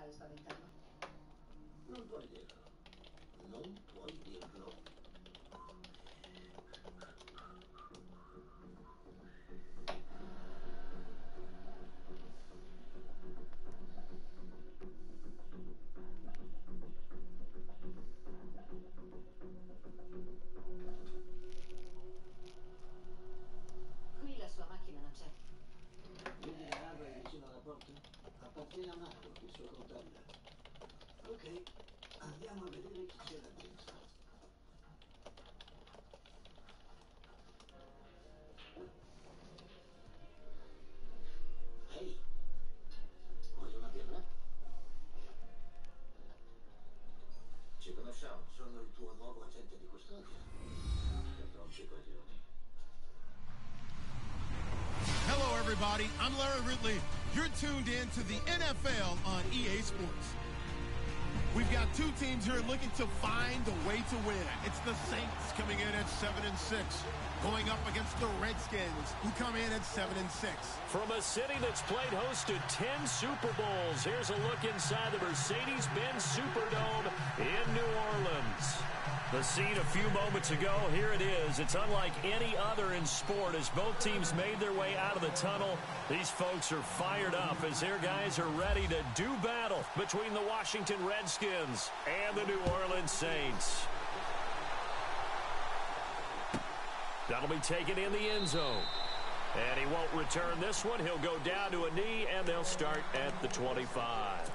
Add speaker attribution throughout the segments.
Speaker 1: fare spaventarlo.
Speaker 2: Non puoi dirlo. Non puoi dirlo.
Speaker 1: Qui la sua macchina non c'è.
Speaker 2: Vedi la barra vicino alla porta? Appartiene a Marco, il suo contabile. Ok, andiamo a vedere chi c'è là dentro. Ehi, vuoi una birra? Ci conosciamo, sono il tuo nuovo agente di custodia. Che rompi i coglioni.
Speaker 3: Hello, everybody. I'm Larry Ridley. You're tuned in to the NFL on EA Sports. We've got two teams here looking to find a way to win. It's the Saints coming in at 7-6, going up against the Redskins, who come in at 7-6.
Speaker 4: From a city that's played host to 10 Super Bowls, here's a look inside the Mercedes-Benz Superdome in New Orleans. The scene a few moments ago, here it is. It's unlike any other in sport as both teams made their way out of the tunnel. These folks are fired up as their guys are ready to do battle between the Washington Redskins and the New Orleans Saints. That'll be taken in the end zone. And he won't return this one. He'll go down to a knee, and they'll start at the 25.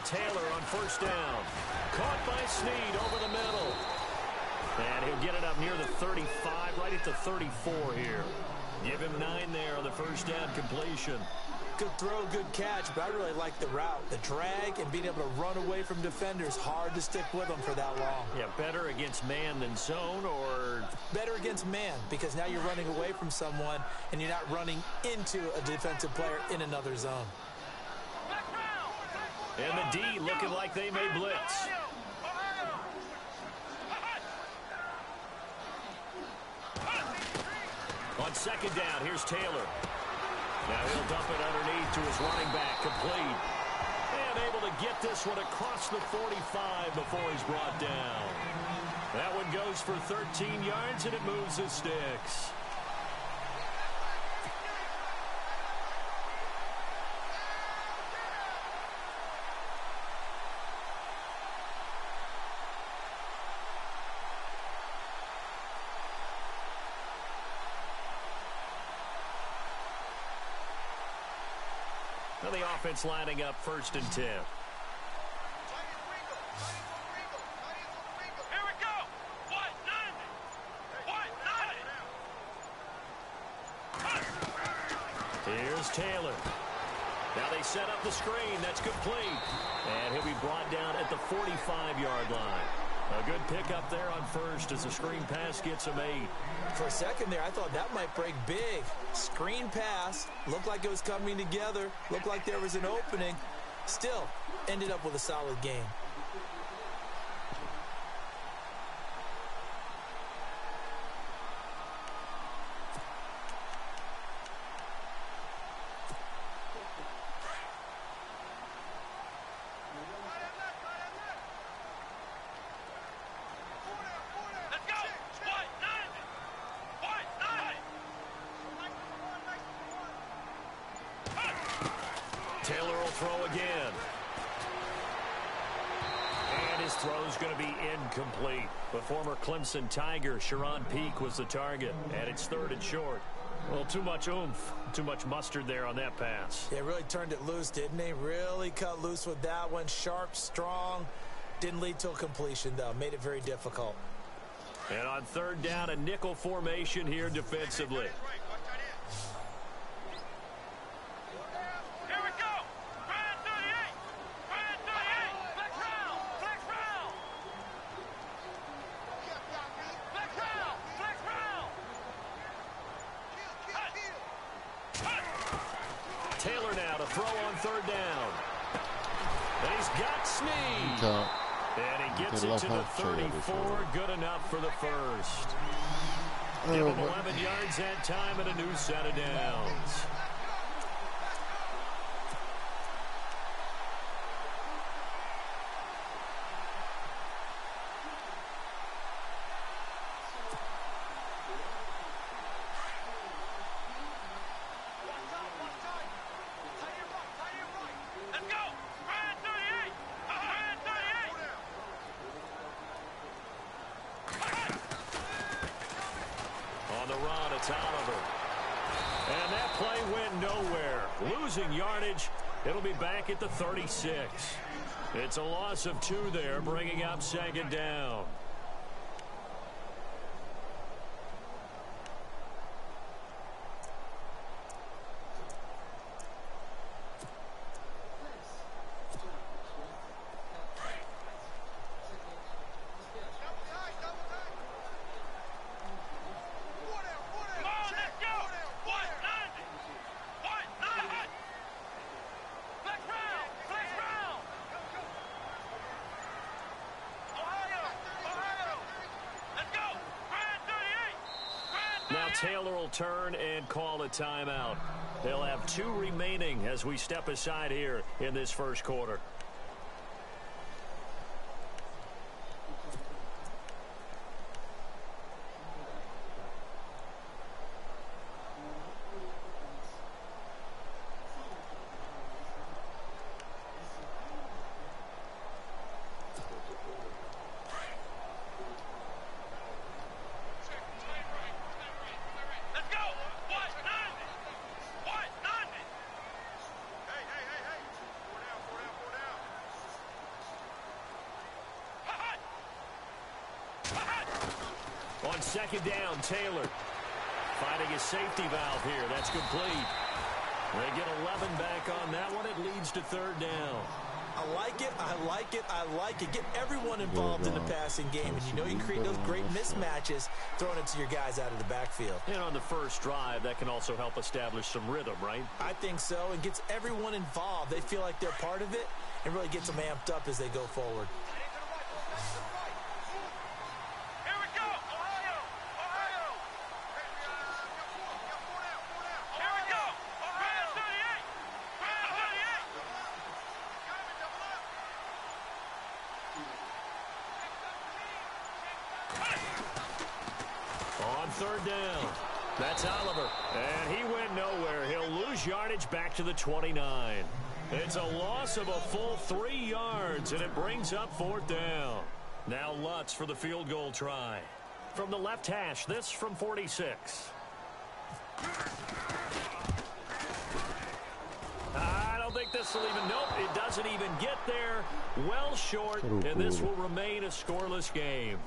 Speaker 4: Taylor on first down. Caught by Snead over the middle. And he'll get it up near the 35, right at the 34 here. Give him 9 there on the first down completion.
Speaker 5: Good throw, good catch, but I really like the route. The drag and being able to run away from defenders, hard to stick with them for that long.
Speaker 4: Yeah, better against man than zone, or?
Speaker 5: Better against man, because now you're running away from someone and you're not running into a defensive player in another zone.
Speaker 4: And the D looking like they may blitz. On second down, here's Taylor. Now he'll dump it underneath to his running back, complete. And able to get this one across the 45 before he's brought down. That one goes for 13 yards, and it moves his sticks. The offense lining up first and 10.
Speaker 6: Here we go. What? 90.
Speaker 4: Here's Taylor. Now they set up the screen. That's complete. And he'll be brought down at the 45-yard line. A good pickup there on first as the screen pass gets him 8.
Speaker 5: For a second there, I thought that might break big. Screen pass, looked like it was coming together, looked like there was an opening. Still, ended up with a solid game.
Speaker 4: Taylor will throw again. And his throw's going to be incomplete. The former Clemson Tiger, Sharon Peak, was the target. And it's 3rd and short. Well, too much oomph, too much mustard there on that pass.
Speaker 5: They really turned it loose, didn't they? Really cut loose with that one. Sharp, strong. Didn't lead to a completion, though. Made it very difficult.
Speaker 4: And on 3rd down, a nickel formation here defensively. Now to throw on third down. And he's got Snead. And he gets it to the 34. Good enough for the first. Give him 11 yards that time and a new set of downs. And that play went nowhere. Losing yardage. It'll be back at the 36. It's a loss of 2 there, bringing up second down. Now Taylor will turn and call a timeout. They'll have 2 remaining as we step aside here in this first quarter. On second down, Taylor finding his safety valve here. That's complete. They get 11 back on that one. It leads to third down.
Speaker 5: I like it. I like it. I like it. Get everyone involved in the passing game, and you know you can create those great mismatches throwing it to your guys out of the backfield.
Speaker 4: And on the first drive, that can also help establish some rhythm, right?
Speaker 5: I think so, and gets everyone involved. They feel like they're part of it and really gets them amped up as they go forward.
Speaker 4: On third down, that's Oliver. And he went nowhere. He'll lose yardage back to the 29. It's a loss of a full 3 yards, and it brings up fourth down. Now Lutz for the field goal try. From the left hash, this from 46. I don't think this will even, nope, it doesn't even get there. Well short, and this will remain a scoreless game.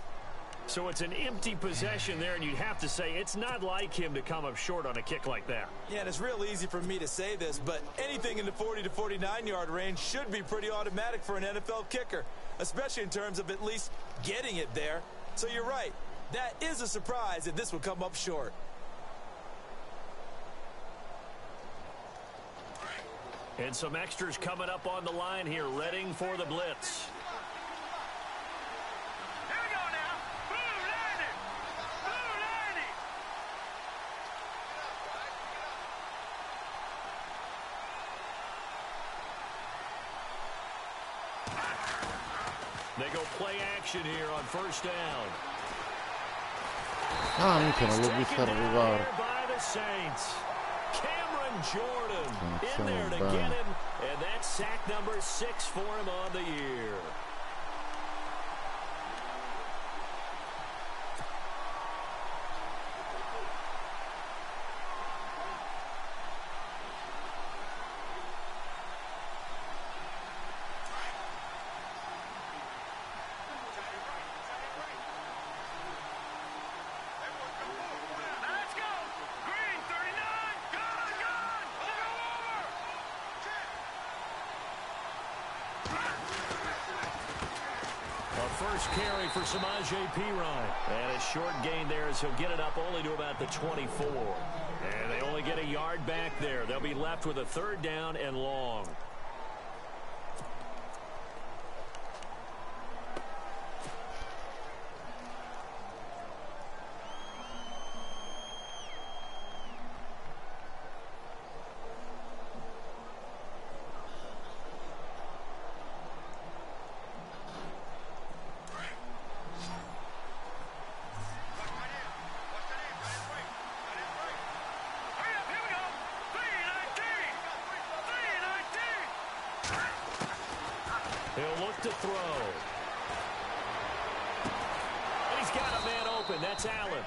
Speaker 4: So it's an empty possession there, and you'd have to say it's not like him to come up short on a kick like that.
Speaker 5: Yeah, and it's real easy for me to say this, but anything in the 40 to 49-yard range should be pretty automatic for an NFL kicker, especially in terms of at least getting it there. So you're right. That is a surprise that this would come up short.
Speaker 4: And some extras coming up on the line here, readying for the blitz. They go play action here on first down.
Speaker 7: Mica, non l'ho vista arrivare.
Speaker 4: By the Saints. Cameron Jordan in there to get him, and that's sack number 6 for him on the year. first carry for Samaje Perine. And a short gain there as he'll get it up only to about the 24. And they only get a yard back there. They'll be left with a 3rd down and long. He'll look to throw. He's got a man open. That's Allen.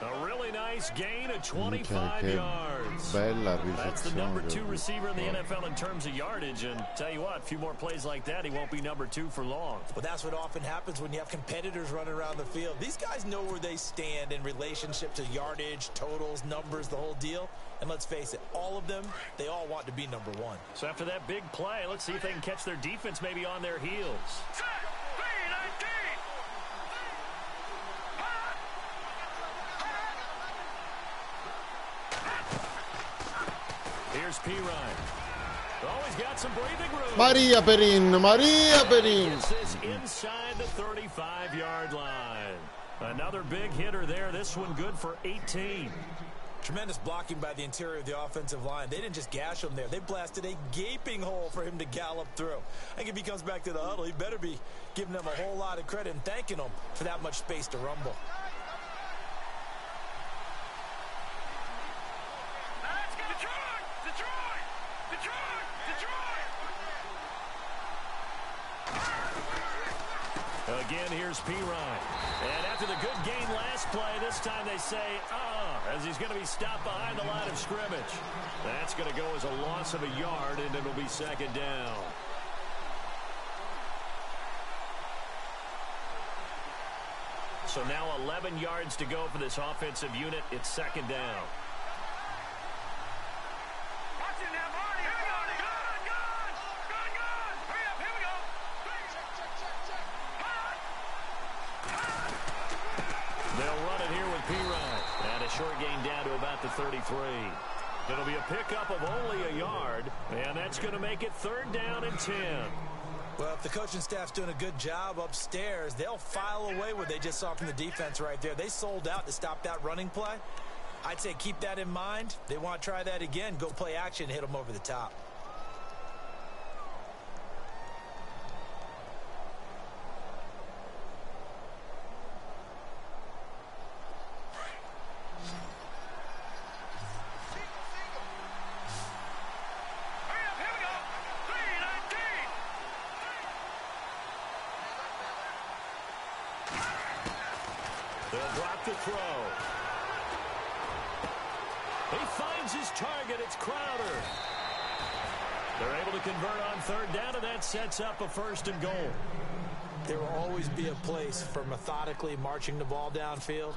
Speaker 4: A really nice gain of 25 yards. That's the number 2 receiver in the NFL in terms of yardage. And tell you what, a few more plays like that, he won't be number 2 for long.
Speaker 5: Well, that's what often happens when you have competitors running around the field. These guys know where they stand in relationship to yardage, totals, numbers, the whole deal. And let's face it, all of them, they all want to be number 1.
Speaker 4: So after that big play, let's see if they can catch their defense maybe on their heels. Here's Perine. Oh, he's got some breathing room.
Speaker 7: Maria Perin.
Speaker 4: Gets this inside the 35-yard line. Another big hitter there. This one good for 18.
Speaker 5: Tremendous blocking by the interior of the offensive line. They didn't just gash him there. They blasted a gaping hole for him to gallop through. I think if he comes back to the huddle, he better be giving them a whole lot of credit and thanking them for that much space to rumble.
Speaker 4: Again, here's Perine. And after the good gain last play, this time they say, as he's going to be stopped behind the line of scrimmage. That's going to go as a loss of a yard, and it'll be 2nd down. So now 11 yards to go for this offensive unit. It's 2nd down. Short gain down to about the 33. It'll be a pickup of only a yard, and that's going to make it 3rd down and 10.
Speaker 5: Well, if the coaching staff's doing a good job upstairs, they'll file away what they just saw from the defense right there. They sold out to stop that running play. I'd say keep that in mind. They want to try that again. Go play action, hit them over the top.
Speaker 4: They'll drop the throw. He finds his target. It's Crowder. They're able to convert on 3rd down, and that sets up a 1st and goal.
Speaker 5: There will always be a place for methodically marching the ball downfield.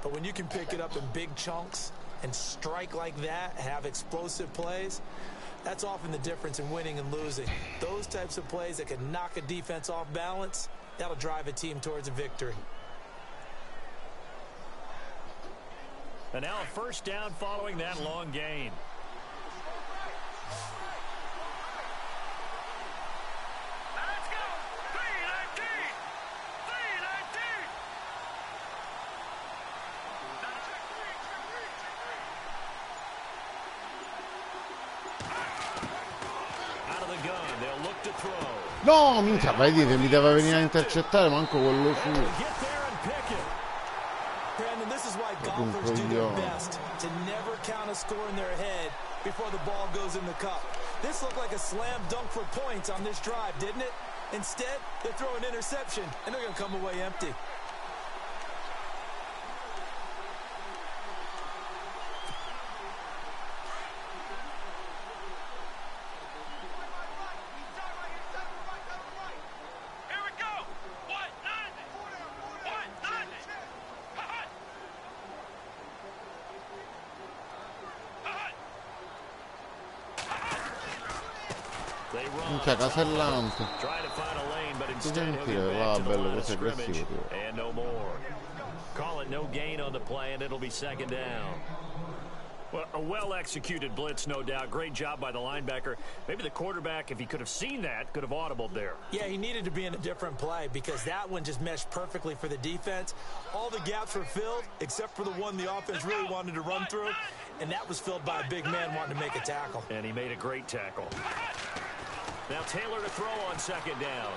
Speaker 5: But when you can pick it up in big chunks and strike like that, have explosive plays, that's often the difference in winning and losing. Those types of plays that can knock a defense off balance, that'll drive a team towards a victory.
Speaker 4: And now a 1st down following that long gain.
Speaker 6: Let's go! 319! 319!
Speaker 4: Out of the gun, they'll look to throw.
Speaker 7: No, minchia, vai dire, mi deve venire a intercettare, manco quello su.
Speaker 4: Get there and pick it.
Speaker 5: Brandon, this is why golfers do their best to never count a score in their head before the ball goes in the cup. This looked like a slam dunk for points on this drive, didn't it? Instead, they throw an interception, and they're going to come away empty.
Speaker 4: They
Speaker 7: Minchia, casellante.
Speaker 4: Trying to find a lane, but
Speaker 7: Ti
Speaker 4: instead he'll
Speaker 7: sentire,
Speaker 4: get
Speaker 7: va
Speaker 4: back to the
Speaker 7: bello,
Speaker 4: line of
Speaker 7: così aggressivo,
Speaker 4: scrimmage
Speaker 7: tipo.
Speaker 4: and no more. Call it no gain on the play, and it'll be second down. Well, a well-executed blitz, no doubt. Great job by the linebacker. Maybe the quarterback, if he could have seen that, could have audibled there.
Speaker 5: Yeah, he needed to be in a different play because that one just meshed perfectly for the defense. All the gaps were filled except for the one the offense really wanted to run through, and that was filled by a big man wanting to make a tackle.
Speaker 4: And he made a great tackle. Now Taylor to throw on second down.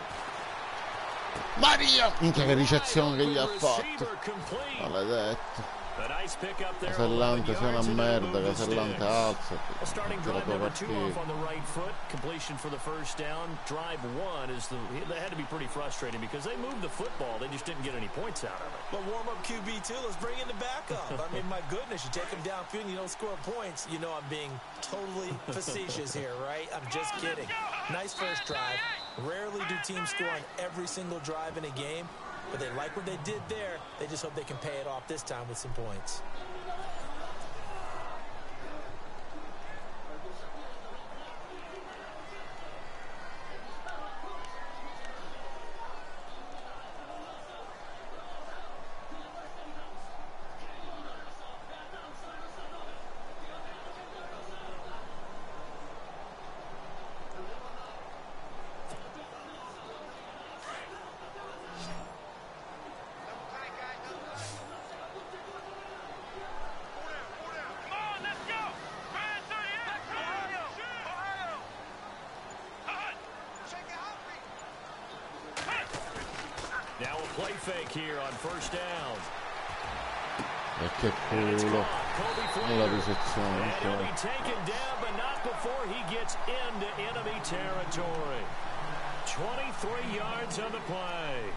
Speaker 7: Maria! Minchia, che ricezione che gli ha fatto. Maledetto.
Speaker 4: A nice pick up there.
Speaker 7: Casellante, sei una merda, Casellante, alzati.
Speaker 4: Starting
Speaker 7: C'è la
Speaker 4: drive
Speaker 7: tua
Speaker 4: number 2
Speaker 7: partita.
Speaker 4: off on the right foot. Completion for the first down. Drive 1 is they had to be pretty frustrating because they moved the football. They just didn't get any points out of it.
Speaker 5: But warm-up QB2, let's bring in the backup. I mean, my goodness, you take him downfield and you don't score points. You know I'm being totally facetious here, right? I'm just kidding. Nice first drive. Rarely do teams score on every single drive in a game, but they like what they did there. They just hope they can pay it off this time with some points.
Speaker 4: Now a play fake here on first down.
Speaker 7: E che culo. Non la ricezione.
Speaker 4: And he'll be taken down, but not before he gets into enemy territory. 23 yards on the play.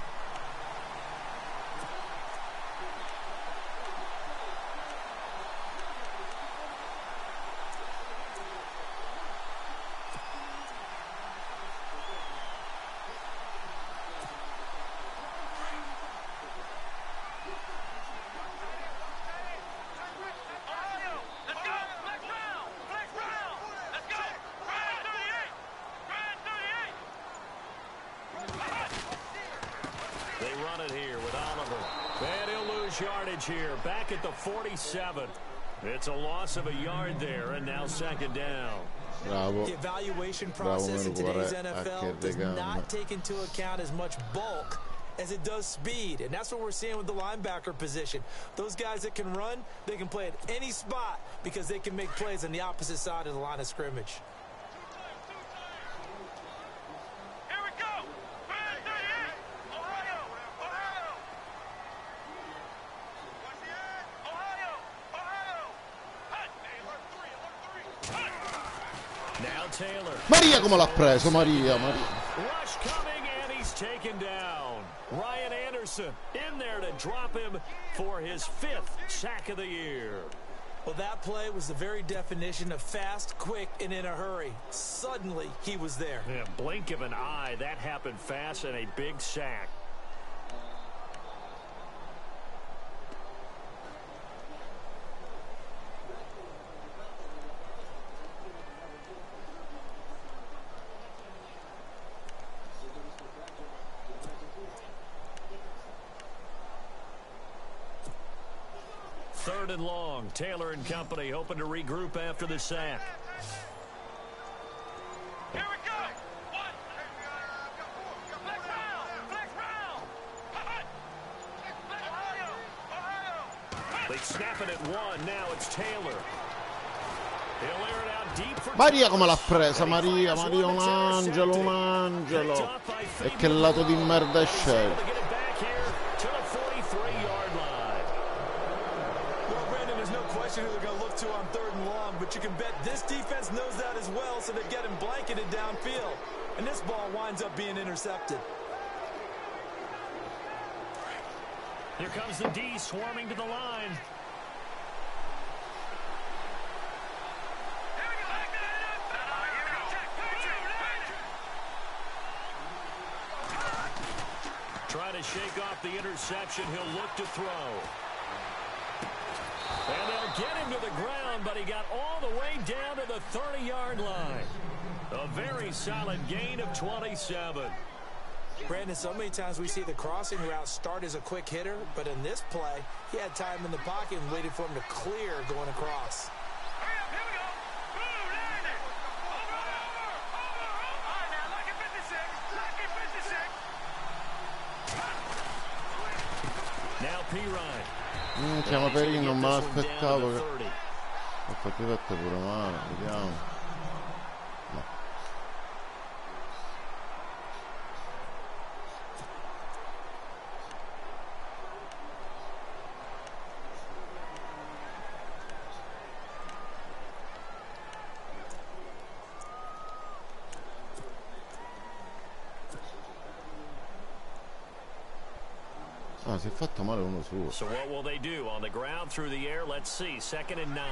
Speaker 4: They run it here with Oliver. And he'll lose yardage here, back at the 47. It's a loss of a yard there, and now second down.
Speaker 7: Bravo.
Speaker 5: The evaluation
Speaker 7: Bravo,
Speaker 5: process in today's
Speaker 7: Merugare, a
Speaker 5: NFL
Speaker 7: che
Speaker 5: does
Speaker 7: gambe.
Speaker 5: not take into account as much bulk as it does speed, and that's what we're seeing with the linebacker position. Those guys that can run, they can play at any spot because they can make plays on the opposite side of the line of scrimmage.
Speaker 6: Here we go. Brand 38. Ohio. Ohio. What's the end? Ohio. Ohio. Hut. Hey, alert 3. Alert 3.
Speaker 4: Now Taylor.
Speaker 7: Maria come l'ha preso, Maria.
Speaker 4: Rush coming, and he's taken down. Ryan Anderson in there to drop him for his 5th sack of the year.
Speaker 5: Well, that play was the very definition of fast, quick, and in a hurry. Suddenly, he was there.
Speaker 4: Yeah, blink of an eye, that happened fast, and a big sack. Third and long. Taylor and company hoping to regroup after the sack.
Speaker 6: Here we go. One. Flex round. Flex round. Hut. Ohio. Ohio.
Speaker 4: They snap it at 1. Now it's Taylor. He'll air it out deep for
Speaker 7: Maria come l'ha presa, Maria. Maria, un angelo, un angelo. E che lato di merda è scelto.
Speaker 4: to get it back here to the 43-yard line.
Speaker 5: Well, Brandon, there's no question who they're going to look to on third and long, but you can bet this defense knows that as well, so they get him blanketed downfield. And this ball winds up being intercepted.
Speaker 4: Here comes the D swarming to the line. Trying to shake off the interception. He'll look to throw. And they'll get him to the ground, but he got all the way down to the 30-yard line. A very solid gain of 27.
Speaker 5: Brandon, so many times we see the crossing route start as a quick hitter, but in this play, he had time in the pocket and waited for him to clear going across.
Speaker 4: Now P-Ryan.
Speaker 7: Chiama Perin, non me l'aspettavo. Ho fatto fatto pure male, vediamo. No. Ah, si è fatto male uno suo.
Speaker 4: So what will they do on the ground through the air? Let's see. 2nd and 9.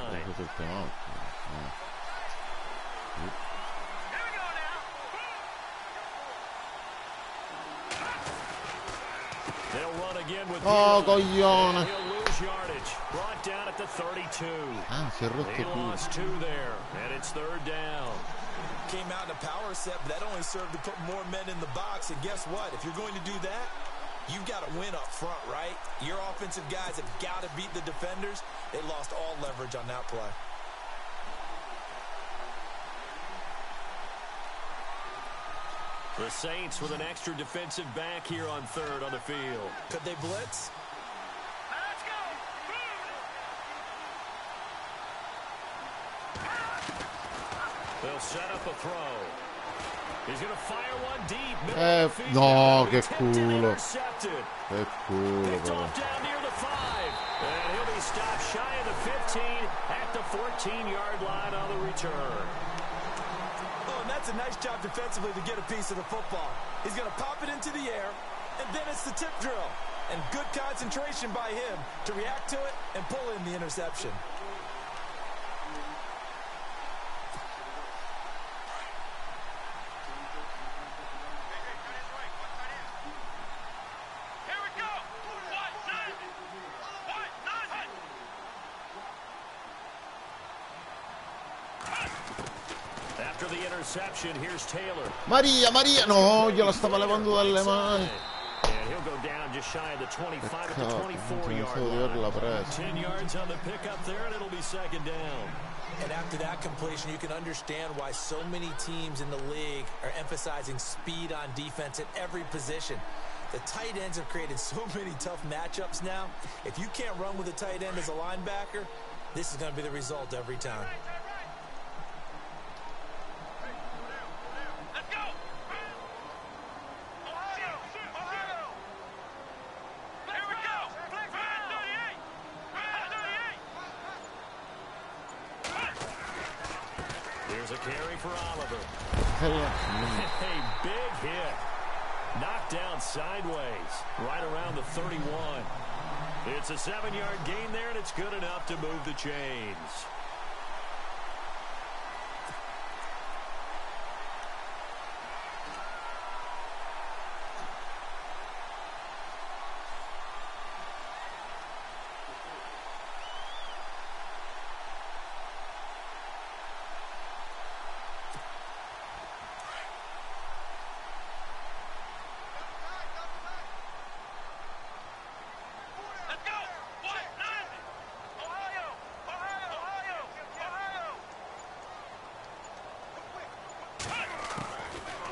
Speaker 4: They'll run again with
Speaker 7: coglione.
Speaker 4: He'll lose yardage. Brought down at the 32.
Speaker 7: Ah, si è rotto
Speaker 4: He
Speaker 7: tutto.
Speaker 4: lost 2 there, and it's 3rd down.
Speaker 5: Came out in a power set, but that only served to put more men in the box. And guess what? If you're going to do that, you've got to win up front, right? Your offensive guys have got to beat the defenders. They lost all leverage on that play.
Speaker 4: The Saints with an extra defensive back here on 3rd on the field.
Speaker 5: Could they blitz?
Speaker 6: Let's go.
Speaker 4: They'll set up a throw. He's going to fire one deep. Middle of the field.
Speaker 7: No, che
Speaker 4: Tipped and
Speaker 7: culo.
Speaker 4: intercepted.
Speaker 7: Che culo,
Speaker 4: Picked
Speaker 7: però.
Speaker 4: off down near the 5. And he'll be stopped shy of the 15 at the 14-yard line on the return.
Speaker 5: Oh, and that's a nice job defensively to get a piece of the football. He's going to pop it into the air, and then it's the tip drill. And good concentration by him to react to it and pull in the interception.
Speaker 6: Here we go.
Speaker 4: After the interception, here's Taylor.
Speaker 7: Maria, no, gliela stava levando dalle mani.
Speaker 4: And he'll go down just shy of the 25 at the 24-yard line. 10 yards on the pickup there, and it'll be 2nd down.
Speaker 5: And after that completion, you can understand why so many teams in the league are emphasizing speed on defense at every position. The tight ends have created so many tough matchups now. If you can't run with a tight end as a linebacker, this is going to be the result every time.
Speaker 6: Let's go. Ohio. Here we go. Flag 38.
Speaker 4: Here's a carry for Oliver.
Speaker 7: Mm.
Speaker 4: A big hit. Knocked down sideways, right around the 31. It's a 7-yard gain there, and it's good enough to move the chains.
Speaker 6: Let's go. What? 9. Ohio.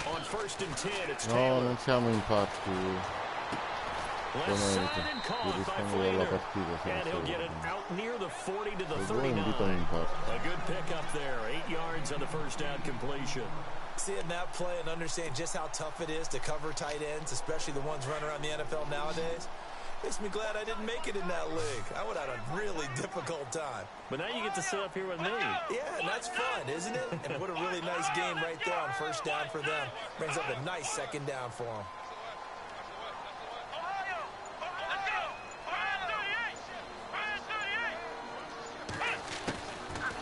Speaker 4: On 1st and 10, it's
Speaker 7: No,
Speaker 4: Taylor.
Speaker 7: non siamo in parti
Speaker 4: Left side
Speaker 7: veramente
Speaker 4: and
Speaker 7: di
Speaker 4: caught by
Speaker 7: rispondo dalla
Speaker 4: Flater.
Speaker 7: partita.
Speaker 4: And he'll get it out near the 40 to the
Speaker 7: E due
Speaker 4: 39.
Speaker 7: invitano in parti.
Speaker 4: A good pickup there. 8 yards on the first down completion.
Speaker 5: Seeing that play and understanding just how tough it is to cover tight ends, especially the ones running around the NFL nowadays, makes me glad I didn't make it in that league. I would have had a really difficult time.
Speaker 4: But now you get to sit up here with me.
Speaker 5: Yeah, and that's fun, isn't it? And what a really nice game right there on 1st down for them. Brings up a nice 2nd down for them.
Speaker 6: Ohio. Let's go. Ohio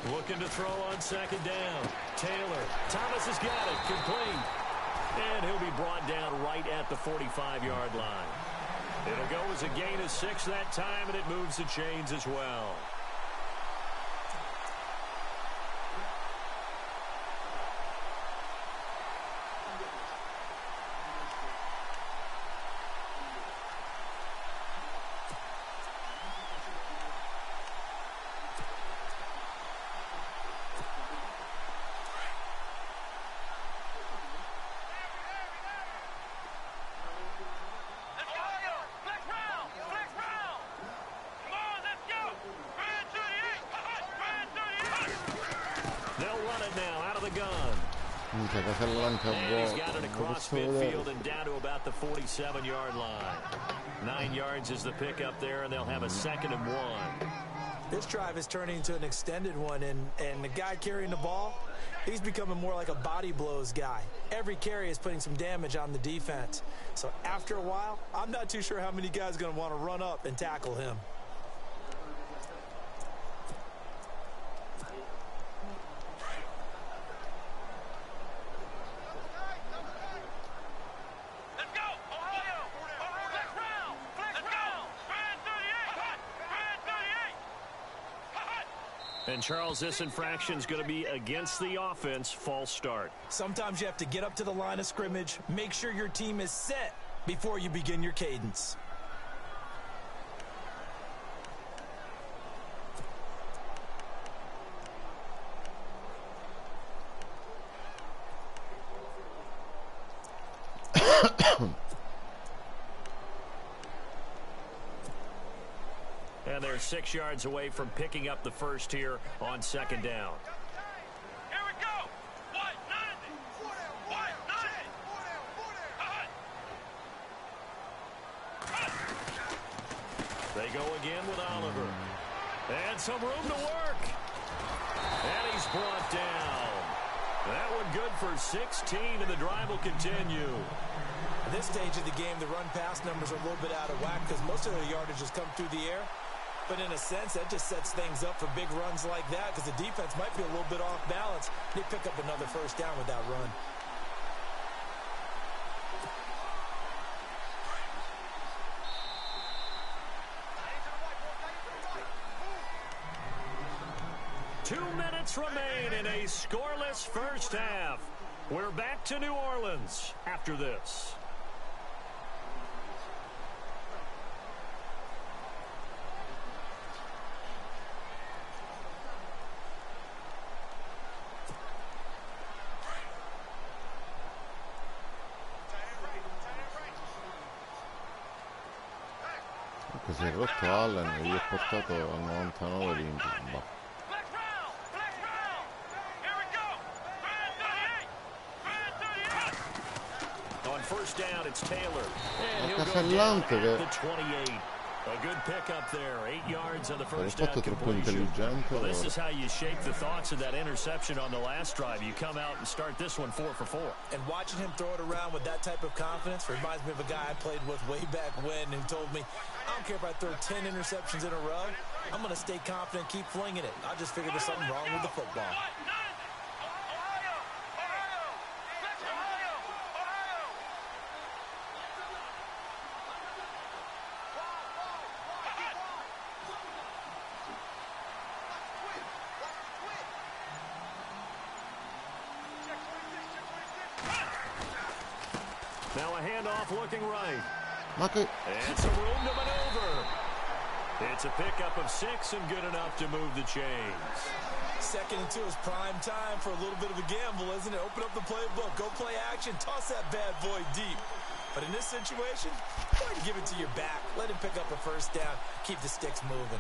Speaker 6: 38.
Speaker 4: Looking to throw on 2nd down. Taylor. Thomas has got it. Complete. And he'll be brought down right at the 45-yard line. It'll go as a gain of 6 that time, and it moves the chains as well. it now out of the gun.
Speaker 7: Minchia, Casellante a
Speaker 4: And he's got it
Speaker 7: vuoto. Lo
Speaker 4: across
Speaker 7: posso vedere?
Speaker 4: midfield and down to about the 47-yard line. 9 yards is the pickup there, and they'll have a 2nd and 1.
Speaker 5: This drive is turning into an extended one, and the guy carrying the ball, he's becoming more like a body blows guy. Every carry is putting some damage on the defense. So after a while, I'm not too sure how many guys are going to want to run up and tackle him.
Speaker 4: And, Charles, this infraction is going to be against the offense. False start.
Speaker 5: Sometimes you have to get up to the line of scrimmage, make sure your team is set before you begin your cadence.
Speaker 4: And they're 6 yards away from picking up the first here on 2nd down.
Speaker 6: Here we go. White 90. White 90.
Speaker 4: They go again with Oliver. And some room to work. And he's brought down. That one good for 16, and the drive will continue.
Speaker 5: At this stage of the game, the run-pass numbers are a little bit out of whack because most of their yardage has come through the air. But in a sense, that just sets things up for big runs like that because the defense might be a little bit off balance. They pick up another first down with that run.
Speaker 4: Two minutes remain in a scoreless first half. We're back to New Orleans after this.
Speaker 7: Si è rotto Allen e gli è portato al 99 di Bah.
Speaker 4: On first down, it's Taylor. And
Speaker 7: È
Speaker 4: he'll go
Speaker 7: Casellante
Speaker 4: down
Speaker 7: che
Speaker 4: at the 28. A good pickup there. 8 yards on the
Speaker 7: l'ho
Speaker 4: first down
Speaker 7: fatto troppo
Speaker 4: completion.
Speaker 7: intelligente.
Speaker 4: Well, this is how you shake the thoughts of that interception on the last drive. You come out and start this one 4 for 4.
Speaker 5: And watching him throw it around with that type of confidence reminds me of a guy I played with way back when who told me, I don't care if I throw 10 interceptions in a row. I'm going to stay confident, keep flinging it. I just figured there's something wrong with the football.
Speaker 4: Now a handoff looking right.
Speaker 7: Okay.
Speaker 4: And some room to maneuver. It's a pickup of 6 and good enough to move the chains.
Speaker 5: 2nd and 2 is prime time for a little bit of a gamble, isn't it? Open up the playbook, go play action, toss that bad boy deep. But in this situation, go ahead and give it to your back. Let him pick up a first down, keep the sticks moving.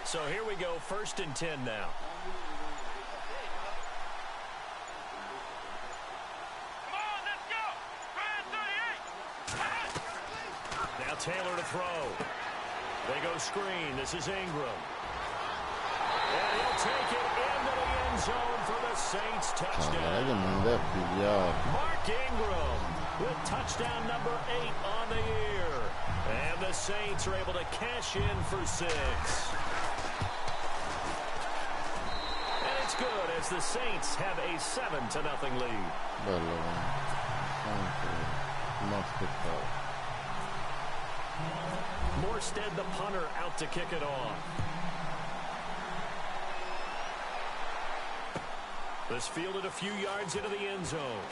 Speaker 4: So here we go, 1st and 10 now.
Speaker 6: Come on, let's go. Brand 38.
Speaker 4: Now Taylor to throw. They go screen. This is Ingram. And he'll take it into the end zone for the Saints touchdown. Mark Ingram with touchdown number 8 on the year. And the Saints are able to cash in for 6. Good as the Saints have a 7-0 lead.
Speaker 7: Bello.
Speaker 4: Morstead, the punter, out to kick it off. This fielded a few yards into the end zone.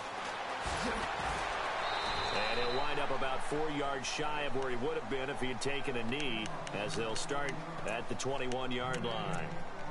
Speaker 4: And he'll wind up about 4 yards shy of where he would have been if he had taken a knee, as they'll start at the 21-yard line.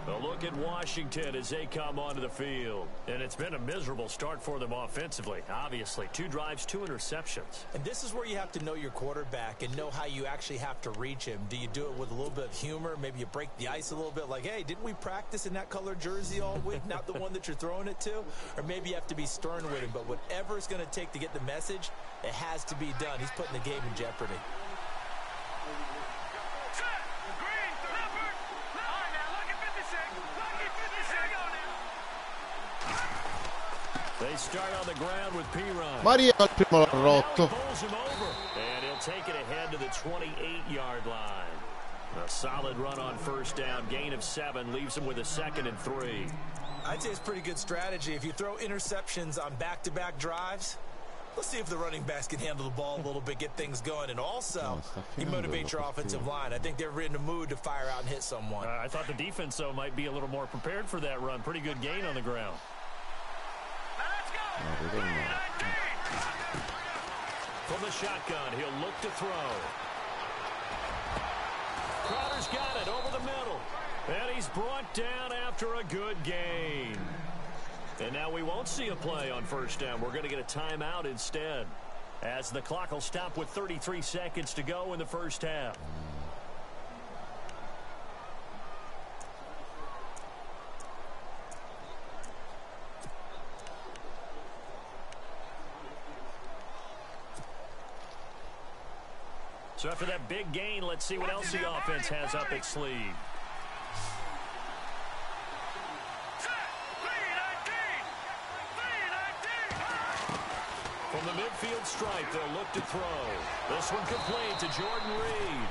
Speaker 4: A look at Washington as they come onto the field. And it's been a miserable start for them offensively, obviously. 2 drives, 2 interceptions.
Speaker 5: And this is where you have to know your quarterback and know how you actually have to reach him. Do you do it with a little bit of humor? Maybe you break the ice a little bit, like, hey, didn't we practice in that color jersey all week? Not the one that you're throwing it to? Or maybe you have to be stern with him. But whatever it's going to take to get the message, it has to be done. He's putting the game in jeopardy.
Speaker 4: They start on the ground with P-Ryan.
Speaker 7: Maria al primo l'ha rotto.
Speaker 4: Pulls him over, and he'll take it ahead to the 28-yard line. A solid run on first down. Gain of 7 leaves him with a 2nd and 3.
Speaker 5: I'd say it's pretty good strategy. If you throw interceptions on back-to-back drives, let's see if the running backs can handle the ball a little bit, get things going. And also, you motivate your offensive line. I think they're in the mood to fire out and hit someone.
Speaker 4: I thought the defense, though, might be a little more prepared for that run. Pretty good gain on the ground. From the shotgun, he'll look to throw. Crowder's got it over the middle. And he's brought down after a good gain. And now we won't see a play on first down. We're going to get a timeout instead, as the clock will stop with 33 seconds to go in the first half. So after that big gain, let's see what else the offense has up its sleeve. From the midfield stripe, they'll look to throw. This one complete to Jordan Reed.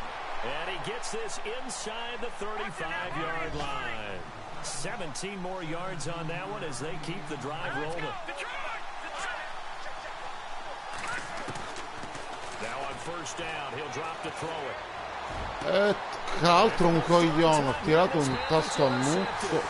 Speaker 4: And he gets this inside the 35-yard line. 17 more yards on that one as they keep the drive rolling. Now on first down, he'll drop to throw it.
Speaker 7: Che altro un coglione, ho tirato un tasto a muzzo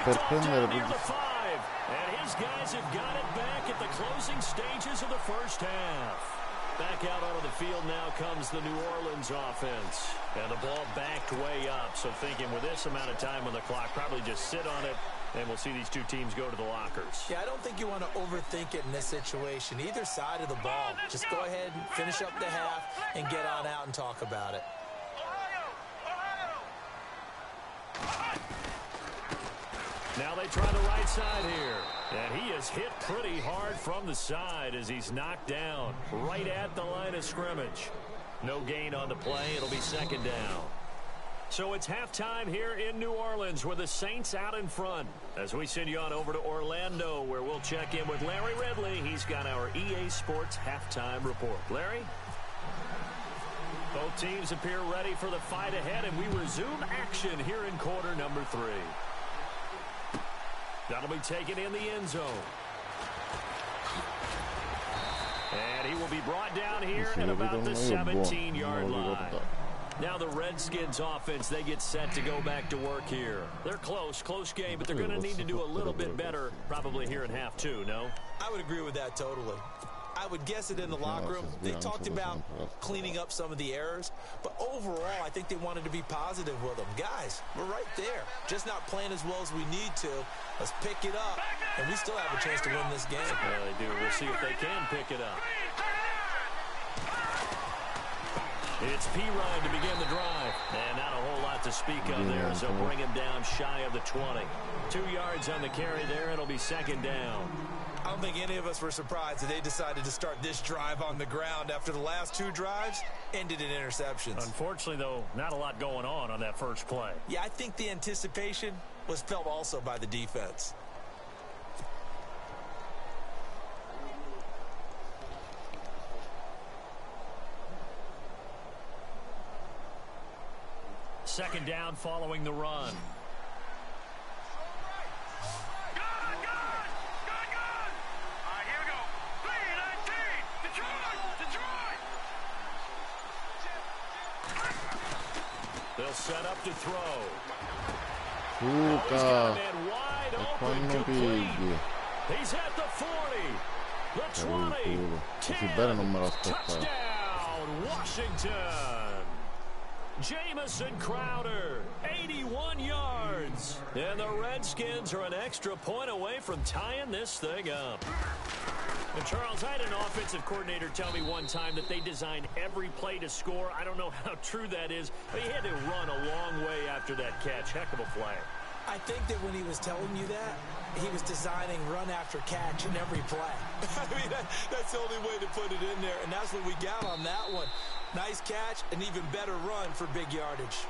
Speaker 7: per prendere più.
Speaker 4: And his guys have got it back at the closing stages of the first half. Back out onto the field now comes the New Orleans offense. And the ball backed way up. So thinking with this amount of time on the clock, probably just sit on it, and we'll see these two teams go to the lockers.
Speaker 5: Yeah, I don't think you want to overthink it in this situation. Either side of the ball. Just go ahead and finish up the half and get on out and talk about it.
Speaker 4: Now they try the right side here. And he is hit pretty hard from the side as he's knocked down right at the line of scrimmage. No gain on the play. It'll be second down. So it's halftime here in New Orleans with the Saints out in front. As we send you on over to Orlando, where we'll check in with Larry Ridley. He's got our EA Sports halftime report. Larry? Both teams appear ready for the fight ahead, and we resume action here in quarter number 3. That'll be taken in the end zone. And he will be brought down here at about the 17-yard line. Now the Redskins offense, they get set to go back to work here. They're close game, but they're going to need to do a little bit better probably here in half 2, no?
Speaker 5: I would agree with that totally. I would guess it in the locker room. They talked about cleaning up some of the errors, but overall, I think they wanted to be positive with them. Guys, we're right there. Just not playing as well as we need to. Let's pick it up, and we still have a chance to win this game.
Speaker 4: Yeah, they do. We'll see if they can pick it up. It's P-Ryan to begin the drive. And not a whole lot to speak of there, so bring him down shy of the 20. 2 yards on the carry there. It'll be second down.
Speaker 5: I don't think any of us were surprised that they decided to start this drive on the ground after the last 2 drives ended in interceptions.
Speaker 4: Unfortunately, though, not a lot going on that first play.
Speaker 5: Yeah, I think the anticipation was felt also by the defense.
Speaker 4: Second down following the run. They'll set up to throw.
Speaker 7: Suca. E quando pigli.
Speaker 4: He's at the 40. The
Speaker 7: Per
Speaker 4: 20.
Speaker 7: il culo. Così
Speaker 4: 10.
Speaker 7: bene non me l'aspettavo.
Speaker 4: Touchdown, Washington. Jamison Crowder, 81 yards. And the Redskins are an extra point away from tying this thing up. And Charles, I had an offensive coordinator tell me one time that they designed every play to score. I don't know how true that is, but he had to run a long way after that catch. Heck of a play.
Speaker 5: I think that when he was telling you that, he was designing run after catch in every play. I mean, that's the only way to put it in there, and that's what we got on that one. Nice catch, an even better run for big yardage.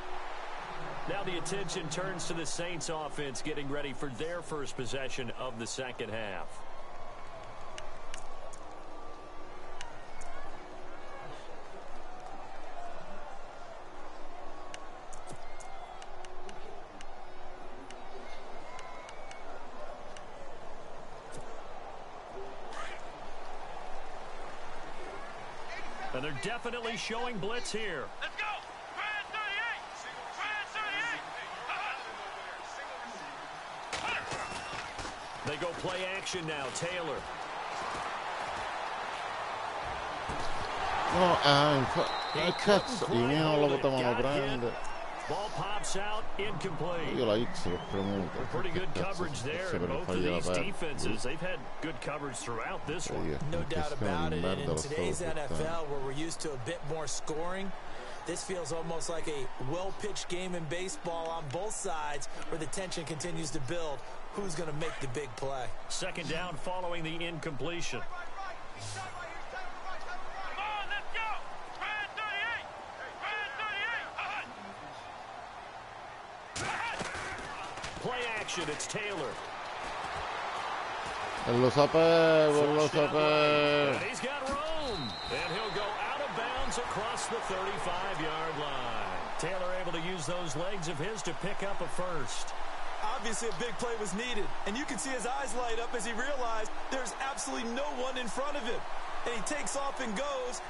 Speaker 4: Now the attention turns to the Saints offense getting ready for their first possession of the second half. And they're definitely showing blitz here.
Speaker 6: Let's go! Brand 38!
Speaker 4: They go play action now. Taylor.
Speaker 7: No, cazzo, i miei non lo potevano prendere.
Speaker 4: Ball pops out, incomplete.
Speaker 7: Io la X l'ho premuta.
Speaker 4: Pretty good coverage there in both of these defenses. They've had good coverage throughout this one.
Speaker 5: No doubt about it. And in today's NFL, where we're used to a bit more scoring, this feels almost like a well-pitched game in baseball on both sides where the tension continues to build. Who's going to make the big play?
Speaker 4: Second down following the incompletion. Play action, it's Taylor.
Speaker 7: Lo sapevo, lo sapevo.
Speaker 4: And he's got room. And he'll go out of bounds across the 35-yard line. Taylor able to use those legs of his to pick up a first.
Speaker 5: Obviously, a big play was needed. And you can see his eyes light up as he realized there's absolutely no one in front of him. And he takes off and goes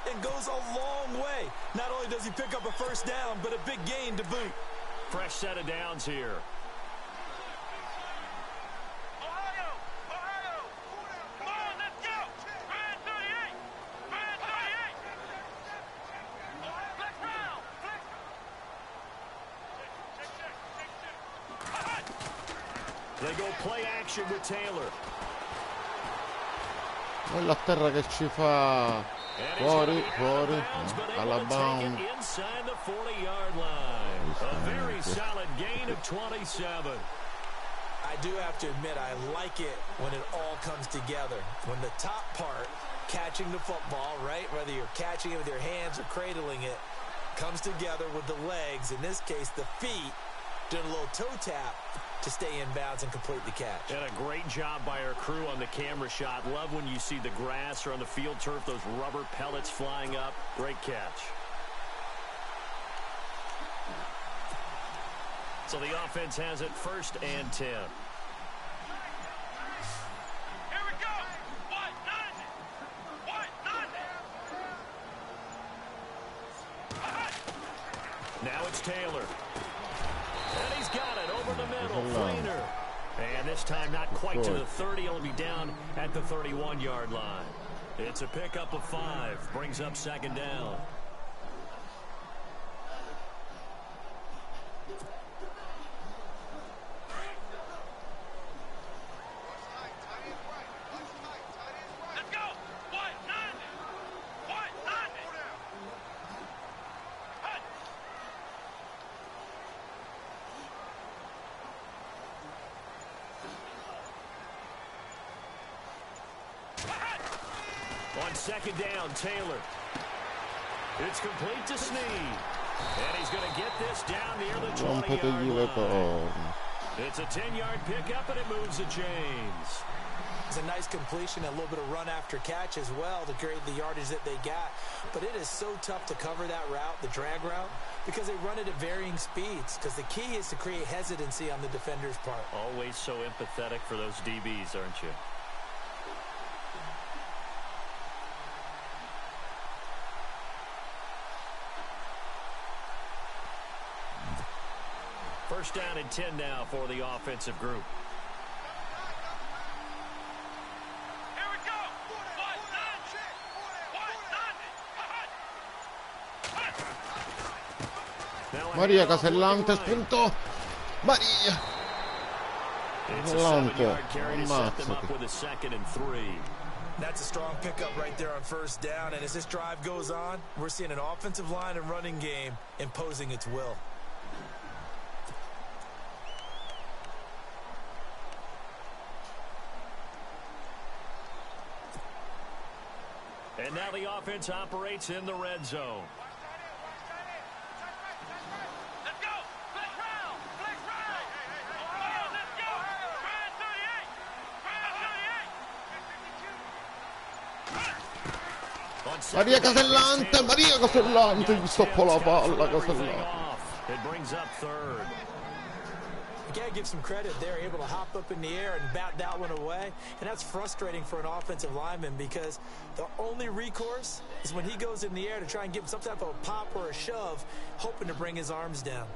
Speaker 5: a long way. Not only does he pick up a first down, but a big gain to boot.
Speaker 4: Fresh set of downs here. They go play action with Taylor.
Speaker 7: Quella a terra che ci fa. Fuori, fuori. Alla bound.
Speaker 4: Inside the 40-yard line. A very solid gain of 27.
Speaker 5: I do have to admit, I like it when it all comes together. When the top part, catching the football, right, whether you're catching it with your hands or cradling it, comes together with the legs, in this case the feet, doing a little toe tap to stay in bounds and complete the catch.
Speaker 4: And a great job by our crew on the camera shot. Love when you see the grass or on the field turf, those rubber pellets flying up. Great catch. So the offense has it 1st and 10.
Speaker 6: Here we go! What? Nothing! What? Nothing!
Speaker 4: Now it's Taylor. And he's got it over the middle. Fleener. And this time not quite to the 30. He'll be down at the 31-yard line. It's a pickup of 5. Brings up 2nd down.
Speaker 6: Let's go! What? Nothing! What? Nothing! Hut!
Speaker 4: On 2nd down, Taylor. It's complete to Snead. And he's going to get this down near the 20-yard line. It's a 10-yard pickup, and it moves the chains.
Speaker 5: It's a nice completion, a little bit of run after catch as well to create the yardage that they got. But it is so tough to cover that route, the drag route, because they run it at varying speeds. Because the key is to create hesitancy on the defender's part.
Speaker 4: Always so empathetic for those DBs, aren't you? First down and 10 now for the offensive group.
Speaker 6: Here we go! What?
Speaker 7: Maria Casellante, spunto. Maria. Casellante, ammazzati.
Speaker 5: That's a strong pickup right there on first down, and as this drive goes on, we're seeing an offensive line and running game imposing its will.
Speaker 4: And now the offense operates in the red zone.
Speaker 6: Let's go! Flex round! Flex round! Ohio, let's go! Brad 38! Brad 38!
Speaker 7: Maria Casellante, Maria Casellante, gli stoppo la palla, Casellante.
Speaker 4: It brings up third.
Speaker 5: You gotta give some credit. They're able to hop up in the air and bat that one away, and that's frustrating for an offensive lineman because the only recourse is when he goes in the air to try and give some type of a pop or a shove, hoping to bring his arms down.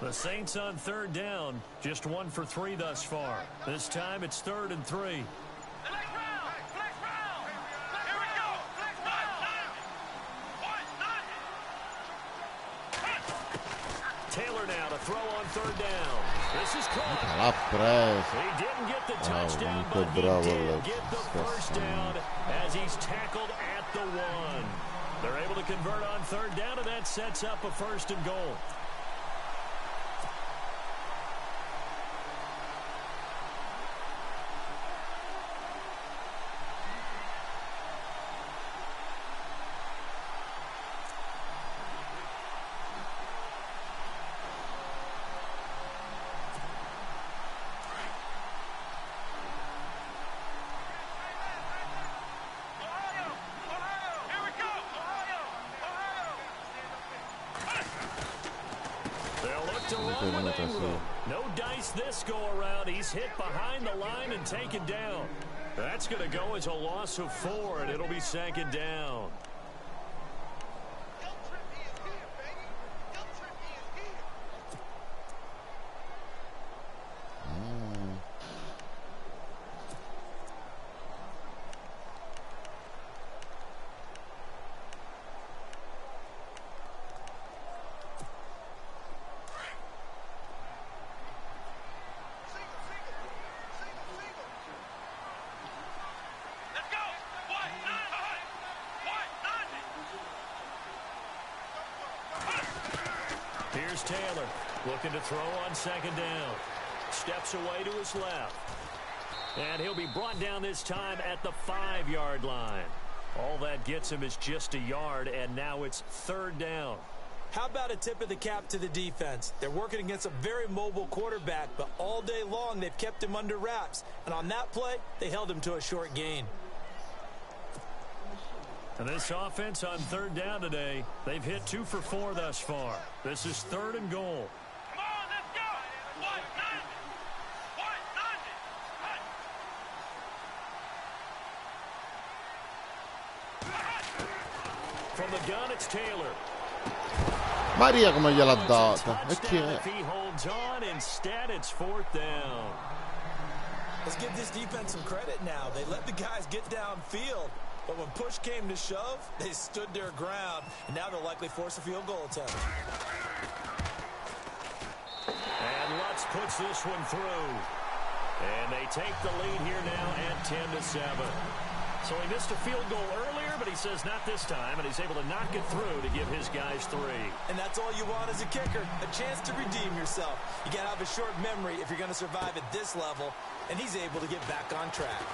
Speaker 4: The Saints on third down, just 1 for 3 thus far. This time it's 3rd and 3.
Speaker 6: Flex round! Flex round! Here we go! Flex round!
Speaker 4: Taylor now to throw on third down. This is caught.
Speaker 7: L'ha preso.
Speaker 4: He didn't get the touchdown,
Speaker 7: comunque
Speaker 4: but he
Speaker 7: bravo
Speaker 4: did get the
Speaker 7: Alexis.
Speaker 4: first down as he's tackled at the 1. They're able to convert on third down, and that sets up a 1st and goal. No dice this go around. He's hit behind the line and taken down. That's going to go as a loss of 4, and it'll be 2nd down. Here's Taylor looking to throw on 2nd down. Steps away to his left. And he'll be brought down this time at the 5-yard line. All that gets him is just a yard, and now it's 3rd down.
Speaker 5: How about a tip of the cap to the defense? They're working against a very mobile quarterback, but all day long they've kept him under wraps. And on that play, they held him to a short gain.
Speaker 4: And this offense on 3rd down today, they've hit 2 for 4 thus far. This is 3rd and goal.
Speaker 6: Come on, let's go! 190! 190!
Speaker 4: From the gun, it's Taylor.
Speaker 7: Maria come gliel'ha data? E chi
Speaker 4: Touchdown
Speaker 7: è?
Speaker 4: if he holds on. Instead, it's 4th down.
Speaker 5: Let's give this defense some credit now. They let the guys get downfield. But when push came to shove, they stood their ground, and now they'll likely force a field goal attempt.
Speaker 4: And Lutz puts this one through. And they take the lead here now at 10-7. So he missed a field goal earlier, but he says not this time, and he's able to knock it through to give his guys 3.
Speaker 5: And that's all you want as a kicker, a chance to redeem yourself. You got to have a short memory if you're going to survive at this level, and he's able to get back on track.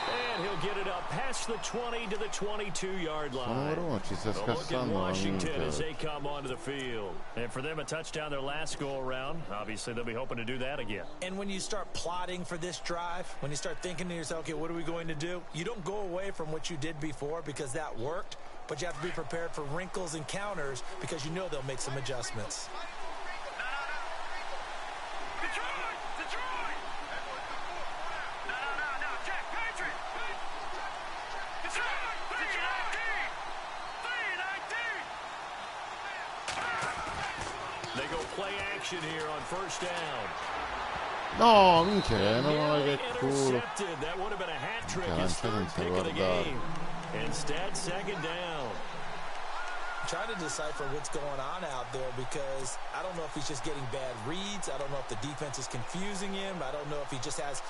Speaker 4: And he'll get it up past the 20 to the 22-yard line.
Speaker 7: Ci sta
Speaker 4: The look at
Speaker 7: scassando
Speaker 4: Washington as they
Speaker 7: veramente.
Speaker 4: come onto the field. And for them, a touchdown their last go-around. Obviously, they'll be hoping to do that again.
Speaker 5: And when you start plotting for this drive, when you start thinking to yourself, okay, what are we going to do? You don't go away from what you did before because that worked, but you have to be prepared for wrinkles and counters because you know they'll make some adjustments.
Speaker 6: Detroit! No, check, Patriot! Detroit! 319!
Speaker 4: They go play action here on first down.
Speaker 7: No, minchia, no, che culo.
Speaker 4: That would have been a hat trick.
Speaker 7: Minchia,
Speaker 4: His third
Speaker 7: senza
Speaker 4: pick of the
Speaker 7: guardare.
Speaker 4: game. Instead, second down.
Speaker 5: Trying to decipher what's going on out there because I don't know if he's just getting bad reads. I don't know if the defense is confusing him. I don't know if he just has,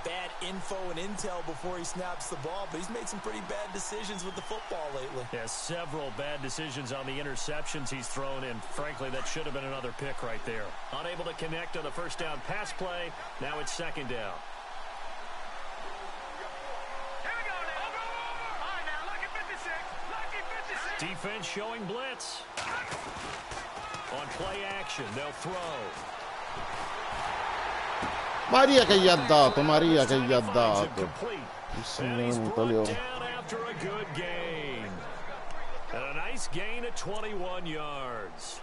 Speaker 5: bad info and intel before he snaps the ball. But he's made some pretty bad decisions with the football lately.
Speaker 4: Yeah, several bad decisions on the interceptions he's thrown, and frankly, that should have been another pick right there. Unable to connect on the first down pass play. Now it's second down. Defense showing blitz. On play action, they'll throw.
Speaker 7: Maria che gli ha dato, Maria che gli ha dato.
Speaker 4: And he's brought down after a good gain. And a nice gain at 21 yards.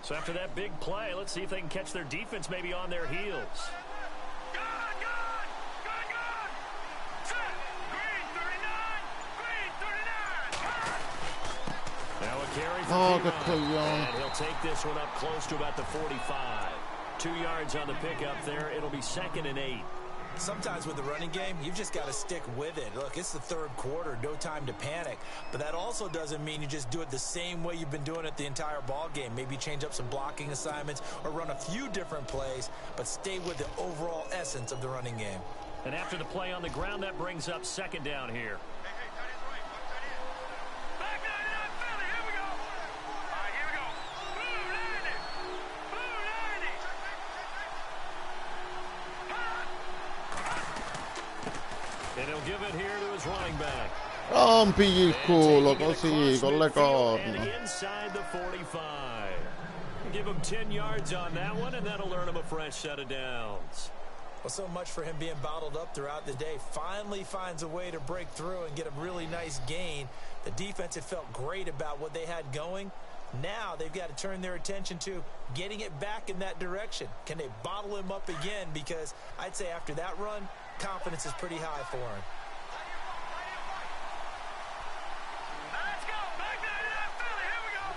Speaker 4: So after that big play, let's see if they can catch their defense maybe on their heels. Now a carry for Piron, and he'll take this one up close to about the 45. 2 yards on the pickup there. It'll be 2nd and 8.
Speaker 5: Sometimes with the running game, you've just got to stick with it. Look, it's the third quarter, no time to panic. But that also doesn't mean you just do it the same way you've been doing it the entire ball game. Maybe change up some blocking assignments or run a few different plays, but stay with the overall essence of the running game.
Speaker 4: And after the play on the ground, that brings up second down here. And he'll give it here to his running back.
Speaker 7: Rompigli il culo così con le corna.
Speaker 4: Inside the 45. Give him 10 yards on that one, and that'll earn him a fresh set of downs.
Speaker 5: Well, so much for him being bottled up throughout the day. Finally finds a way to break through and get a really nice gain. The defense had felt great about what they had going. Now they've got to turn their attention to getting it back in that direction. Can they bottle him up again? Because I'd say after that run, confidence is pretty high for him.
Speaker 6: Let's go. Back 99 Philly. Here we go.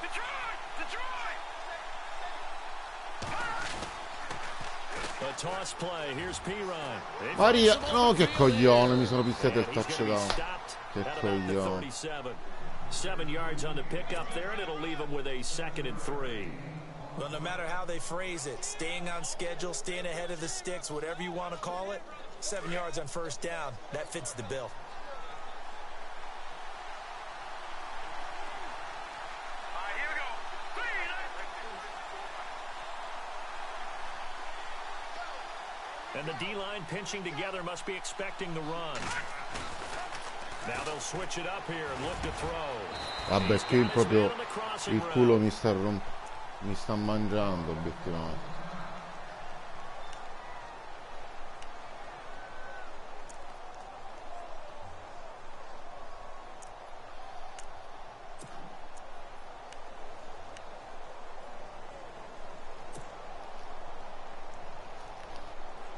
Speaker 6: Detroit.
Speaker 4: A toss play. Here's Piron.
Speaker 7: Maria, no, che coglione, mi sono pizziato il touchdown. Che coglione.
Speaker 4: 7 yards on the pickup there, and it'll leave him with a 2nd and 3.
Speaker 5: Well, no matter how they phrase it, staying on schedule, staying ahead of the sticks, whatever you want to call it, 7 yards on first down, that fits the bill.
Speaker 6: All right, here we go.
Speaker 4: And the D-line pinching together must be expecting the run. Now they'll switch it up here and look to throw.
Speaker 7: Vabbè, qui proprio il culo mi sta mangiando obiettivamente.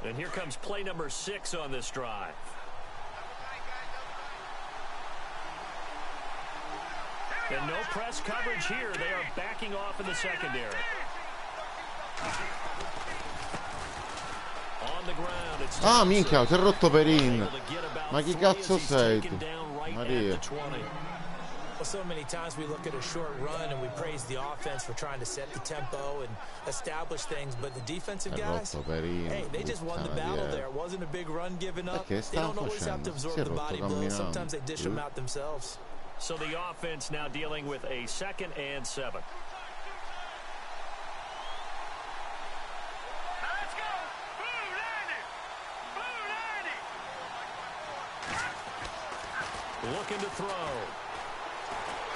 Speaker 4: And here comes play number 6 on this drive. And no press coverage here. They are backing off in the secondary. On the ground, it's
Speaker 7: Ah, minchia, si è rotto Perin. Ma chi cazzo sei tu? Maria.
Speaker 5: Well, so many times we look at a short run and we praise the offense for trying to set the tempo and establish things, but the defensive guys, hey, they just won the battle there. It wasn't a big run given up. They don't always have to absorb the body blows. Sometimes they dish them out themselves.
Speaker 4: So the offense now dealing with a 2nd and 7.
Speaker 6: Let's go. Blue 90.
Speaker 4: Looking to throw.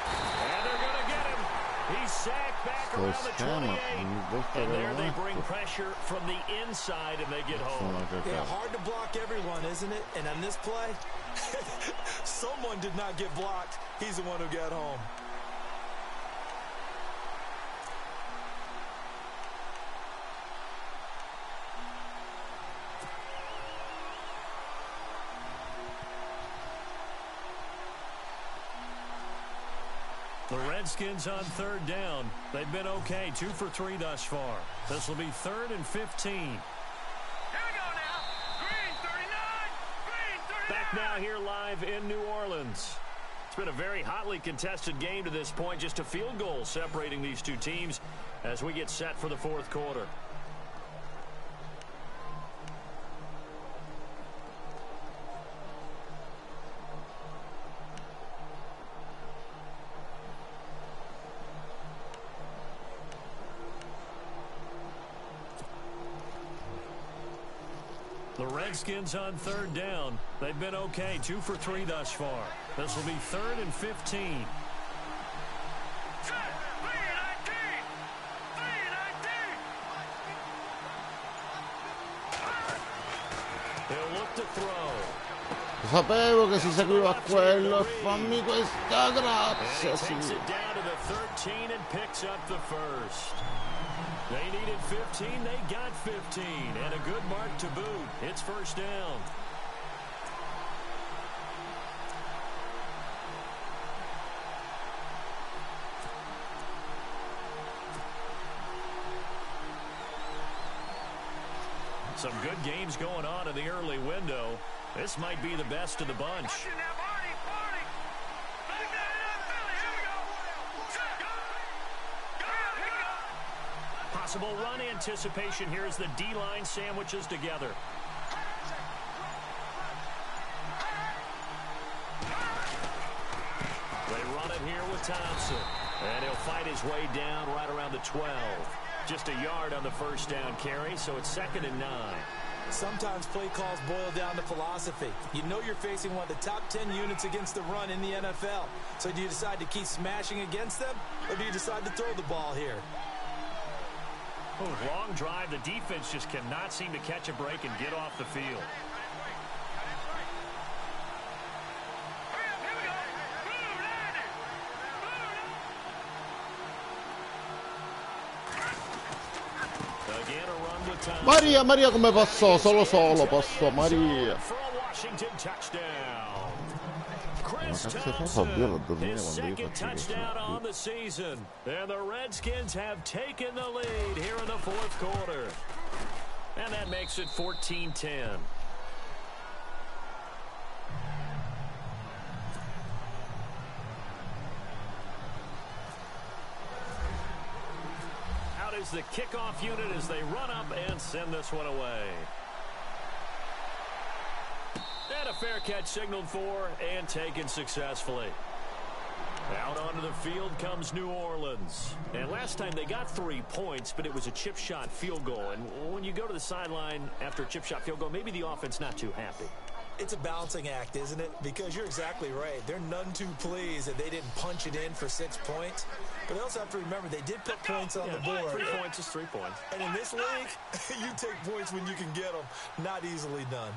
Speaker 4: And they're going to get him. He's sacked back around the 28. And there they bring pressure from the inside, and they get home.
Speaker 5: Yeah, hard to block everyone, isn't it? And on this play, someone did not get blocked. He's the one who got home.
Speaker 4: The Redskins on third down. They've been okay, 2 for 3 thus far. This will be 3rd and 15.
Speaker 6: Here we go now. Green 39. Green 39.
Speaker 4: Back now here live in New Orleans. It's been a very hotly contested game to this point. Just a field goal separating these two teams as we get set for the fourth quarter. The Redskins on third down. They've been okay, 2 for 3 thus far. This will be 3rd and 15. He'll look to throw.
Speaker 7: Sapevo che si seguiva quello e fammi questa grazia,
Speaker 4: And he takes it down to the 13 and picks up the first. They needed 15, they got 15, and a good mark to boot. It's first down. Some good games going on in the early window. This might be the best of the bunch. Possible run anticipation here as the D-line sandwiches together. They run it here with Thompson. And he'll fight his way down right around the 12. Just a yard on the first down carry, so it's 2nd and 9.
Speaker 5: Sometimes play calls boil down to philosophy. You know you're facing one of the top 10 units against the run in the NFL. So do you decide to keep smashing against them, or do you decide to throw the ball here?
Speaker 4: Oh, long drive. The defense just cannot seem to catch a break and get off the field. Again, a run with time.
Speaker 7: Maria come passò, solo passò, Maria.
Speaker 4: For a Washington touchdown. Chris
Speaker 7: Ma cazzo fa
Speaker 4: Thompson,
Speaker 7: Fabio a dormire
Speaker 4: his
Speaker 7: quando io
Speaker 4: second
Speaker 7: faccio questo?
Speaker 4: touchdown on the season. And the Redskins have taken the lead here in the fourth quarter. And that makes it 14-10. Out is the kickoff unit as they run up and send this one away. And a fair catch signaled for and taken successfully. Out onto the field comes New Orleans. And last time they got 3 points, but it was a chip shot field goal. And when you go to the sideline after a chip shot field goal, maybe the offense not too happy.
Speaker 5: It's a balancing act, isn't it? Because you're exactly right. They're none too pleased that they didn't punch it in for 6 points. But they also have to remember they did put points on the board.
Speaker 4: 3 points is 3 points.
Speaker 5: And in this league, you take points when you can get them. Not easily done.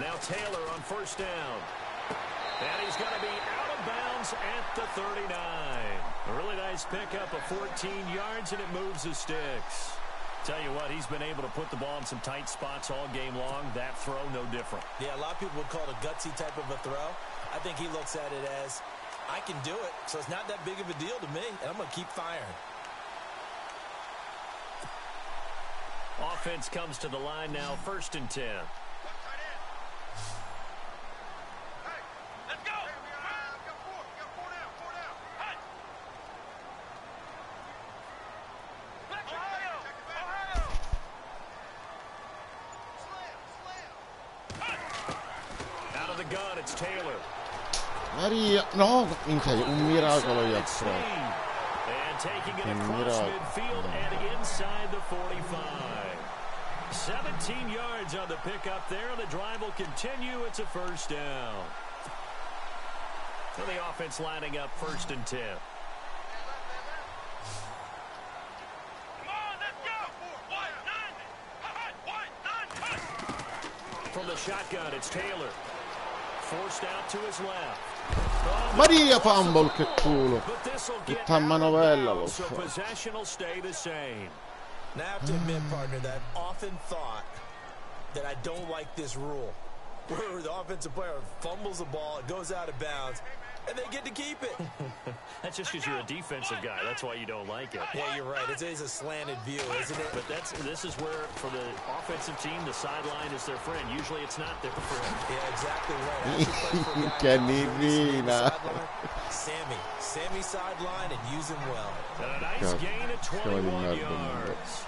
Speaker 4: Now Taylor on first down. And he's going to be out of bounds at the 39. A really nice pickup of 14 yards, and it moves the sticks. Tell you what, he's been able to put the ball in some tight spots all game long. That throw, no different.
Speaker 5: Yeah, a lot of people would call it a gutsy type of a throw. I think he looks at it as, I can do it, so it's not that big of a deal to me, and I'm going to keep firing.
Speaker 4: Offense comes to the line now, 1st and 10. It's Taylor.
Speaker 7: Maria, no, un miracolo gli ha fatto.
Speaker 4: And taking it across midfield and inside the 45. 17 yards on the pickup there. The drive will continue. It's a first down. So the offense lining up 1st and 10. From the shotgun, it's Taylor. Forced out to his left.
Speaker 7: Maria fumble, che culo. Tutta a manovella lo
Speaker 4: So
Speaker 7: fa.
Speaker 4: possession will stay the same.
Speaker 5: Now I have to admit, partner, that I've often thought that I don't like this rule, where the offensive player fumbles the ball, it goes out of bounds, and they get to keep it.
Speaker 4: That's just because you're a defensive guy. That's why you don't like it.
Speaker 5: Yeah, you're right. It is a slanted view, isn't it?
Speaker 4: But this is where, for the offensive team, the sideline is their friend. Usually it's not their friend.
Speaker 5: Yeah, exactly right. I actually played for a guy
Speaker 7: Che
Speaker 5: on the
Speaker 7: nirina.
Speaker 5: sideline. Sammy sideline and use him well.
Speaker 4: And a nice gain of 21 yards.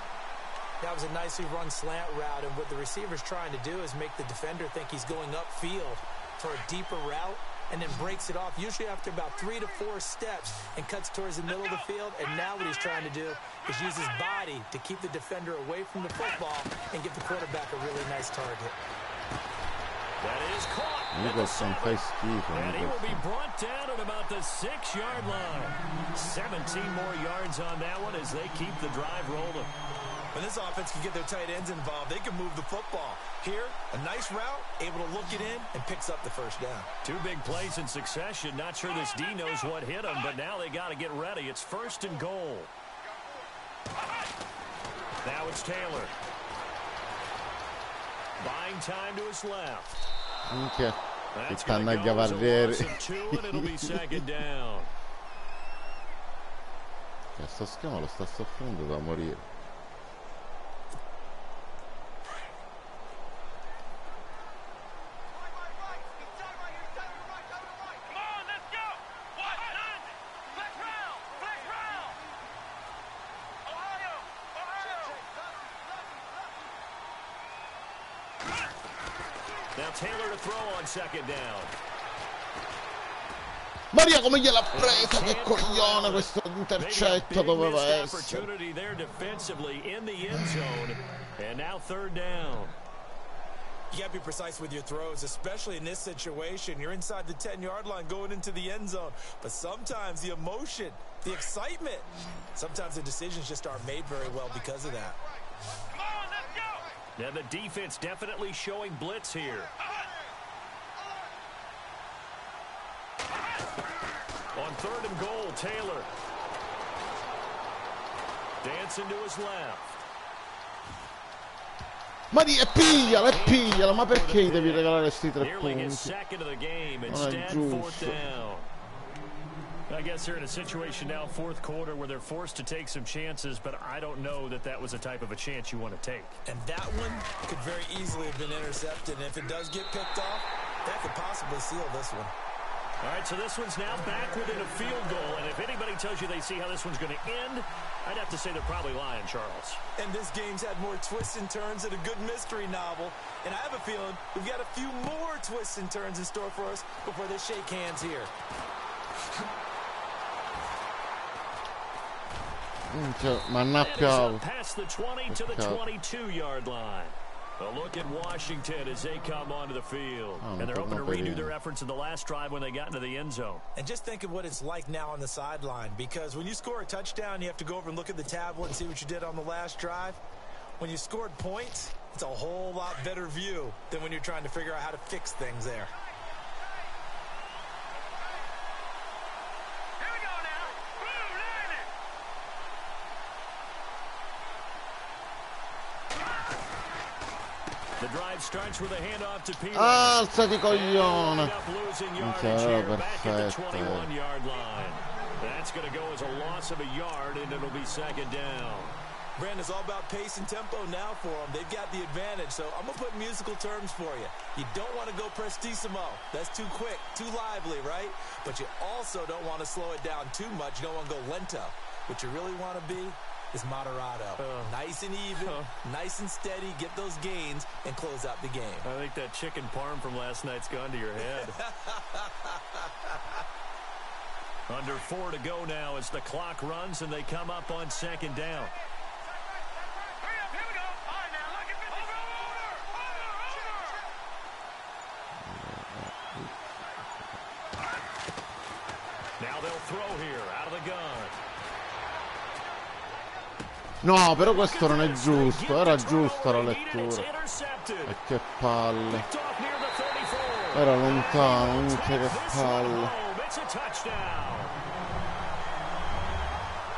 Speaker 5: That was a nicely run slant route, and what the receiver's trying to do is make the defender think he's going upfield for a deeper route, and then breaks it off, usually after about 3 to 4 steps, and cuts towards the middle of the field. And now what he's trying to do is use his body to keep the defender away from the football and give the quarterback a really nice target.
Speaker 4: That is caught.
Speaker 7: Nicholson fa schifo.
Speaker 4: And he will be brought down at about the 6-yard line. 17 more yards on that one as they keep the drive rolling.
Speaker 5: When this offense can get their tight ends involved, they can move the football. Here, a nice route, able to look it in, and picks up the first down.
Speaker 4: 2 big plays in succession. Not sure this D knows what hit him, but now they got to get ready. It's 1st and goal. Now it's Taylor. Buying time to his left.
Speaker 7: Minchia. Che
Speaker 4: That's going
Speaker 7: stanno a
Speaker 4: to go as a
Speaker 7: gavarriere.
Speaker 4: loss of 2, and it'll be 2nd down.
Speaker 7: Sto schema lo sta soffrendo da morire.
Speaker 4: Now Taylor to throw on 2nd down.
Speaker 7: Maria come gliel'ha presa, che coglione, questo intercetto doveva essere.
Speaker 4: Opportunity there defensively in the end zone, and now 3rd down.
Speaker 5: You got to be precise with your throws, especially in this situation. You're inside the 10-yard line going into the end zone. But sometimes the emotion, the excitement, sometimes the decisions just aren't made very well because of that.
Speaker 4: Now the defense definitely showing blitz here. On 3rd and goal, Taylor. Dancing to his left.
Speaker 7: Maria, pigliala, ma perché devi regalare sti 3
Speaker 4: Nearly his
Speaker 7: punti?
Speaker 4: 2nd of the game.
Speaker 7: Non è
Speaker 4: Instead, 4th
Speaker 7: giusto.
Speaker 4: down. I guess they're in a situation now, 4th quarter, where they're forced to take some chances, but I don't know that that was the type of a chance you want to take.
Speaker 5: And that one could very easily have been intercepted. And if it does get picked off, that could possibly seal this one.
Speaker 4: All right, so this one's now back within a field goal, and if anybody tells you they see how this one's going to end, I'd have to say they're probably lying, Charles.
Speaker 5: And this game's had more twists and turns than a good mystery novel. And I have a feeling we've got a few more twists and turns in store for us before they shake hands here.
Speaker 7: Mannappiavo.
Speaker 4: Past the 20 to the 22-yard line. A look at Washington as they come onto the field. And they're hoping to redo their efforts in the last drive when they got into the end zone.
Speaker 5: And just think of what it's like now on the sideline, because when you score a touchdown, you have to go over and look at the tablet and see what you did on the last drive. When you scored points, it's a whole lot better view than when you're trying to figure out how to fix things there.
Speaker 4: The drive starts with a handoff to Peter.
Speaker 7: Alzati coglione.
Speaker 4: Losing
Speaker 7: Minchia,
Speaker 4: yardage
Speaker 7: era
Speaker 4: here back at the
Speaker 7: perfetto.
Speaker 4: 21-yard line. That's going to go as a loss of a yard, and it'll be 2nd down.
Speaker 5: Brandon, it's all about pace and tempo now for them. They've got the advantage, so I'm going to put musical terms for you. You don't want to go prestissimo. That's too quick, too lively, right? But you also don't want to slow it down too much. You don't want to go lento. What you really want to be is moderato. Nice and even, nice and steady, get those gains, and close out the game.
Speaker 4: I think that chicken parm from last night's gone to your head. Under 4 to go now as the clock runs, and they come up on 2nd down. Now they'll throw here, out of the gun.
Speaker 7: No, però questo non è giusto. Era giusta la lettura. E che palle. Era lontano, minchia che palle.
Speaker 4: home. It's a touchdown.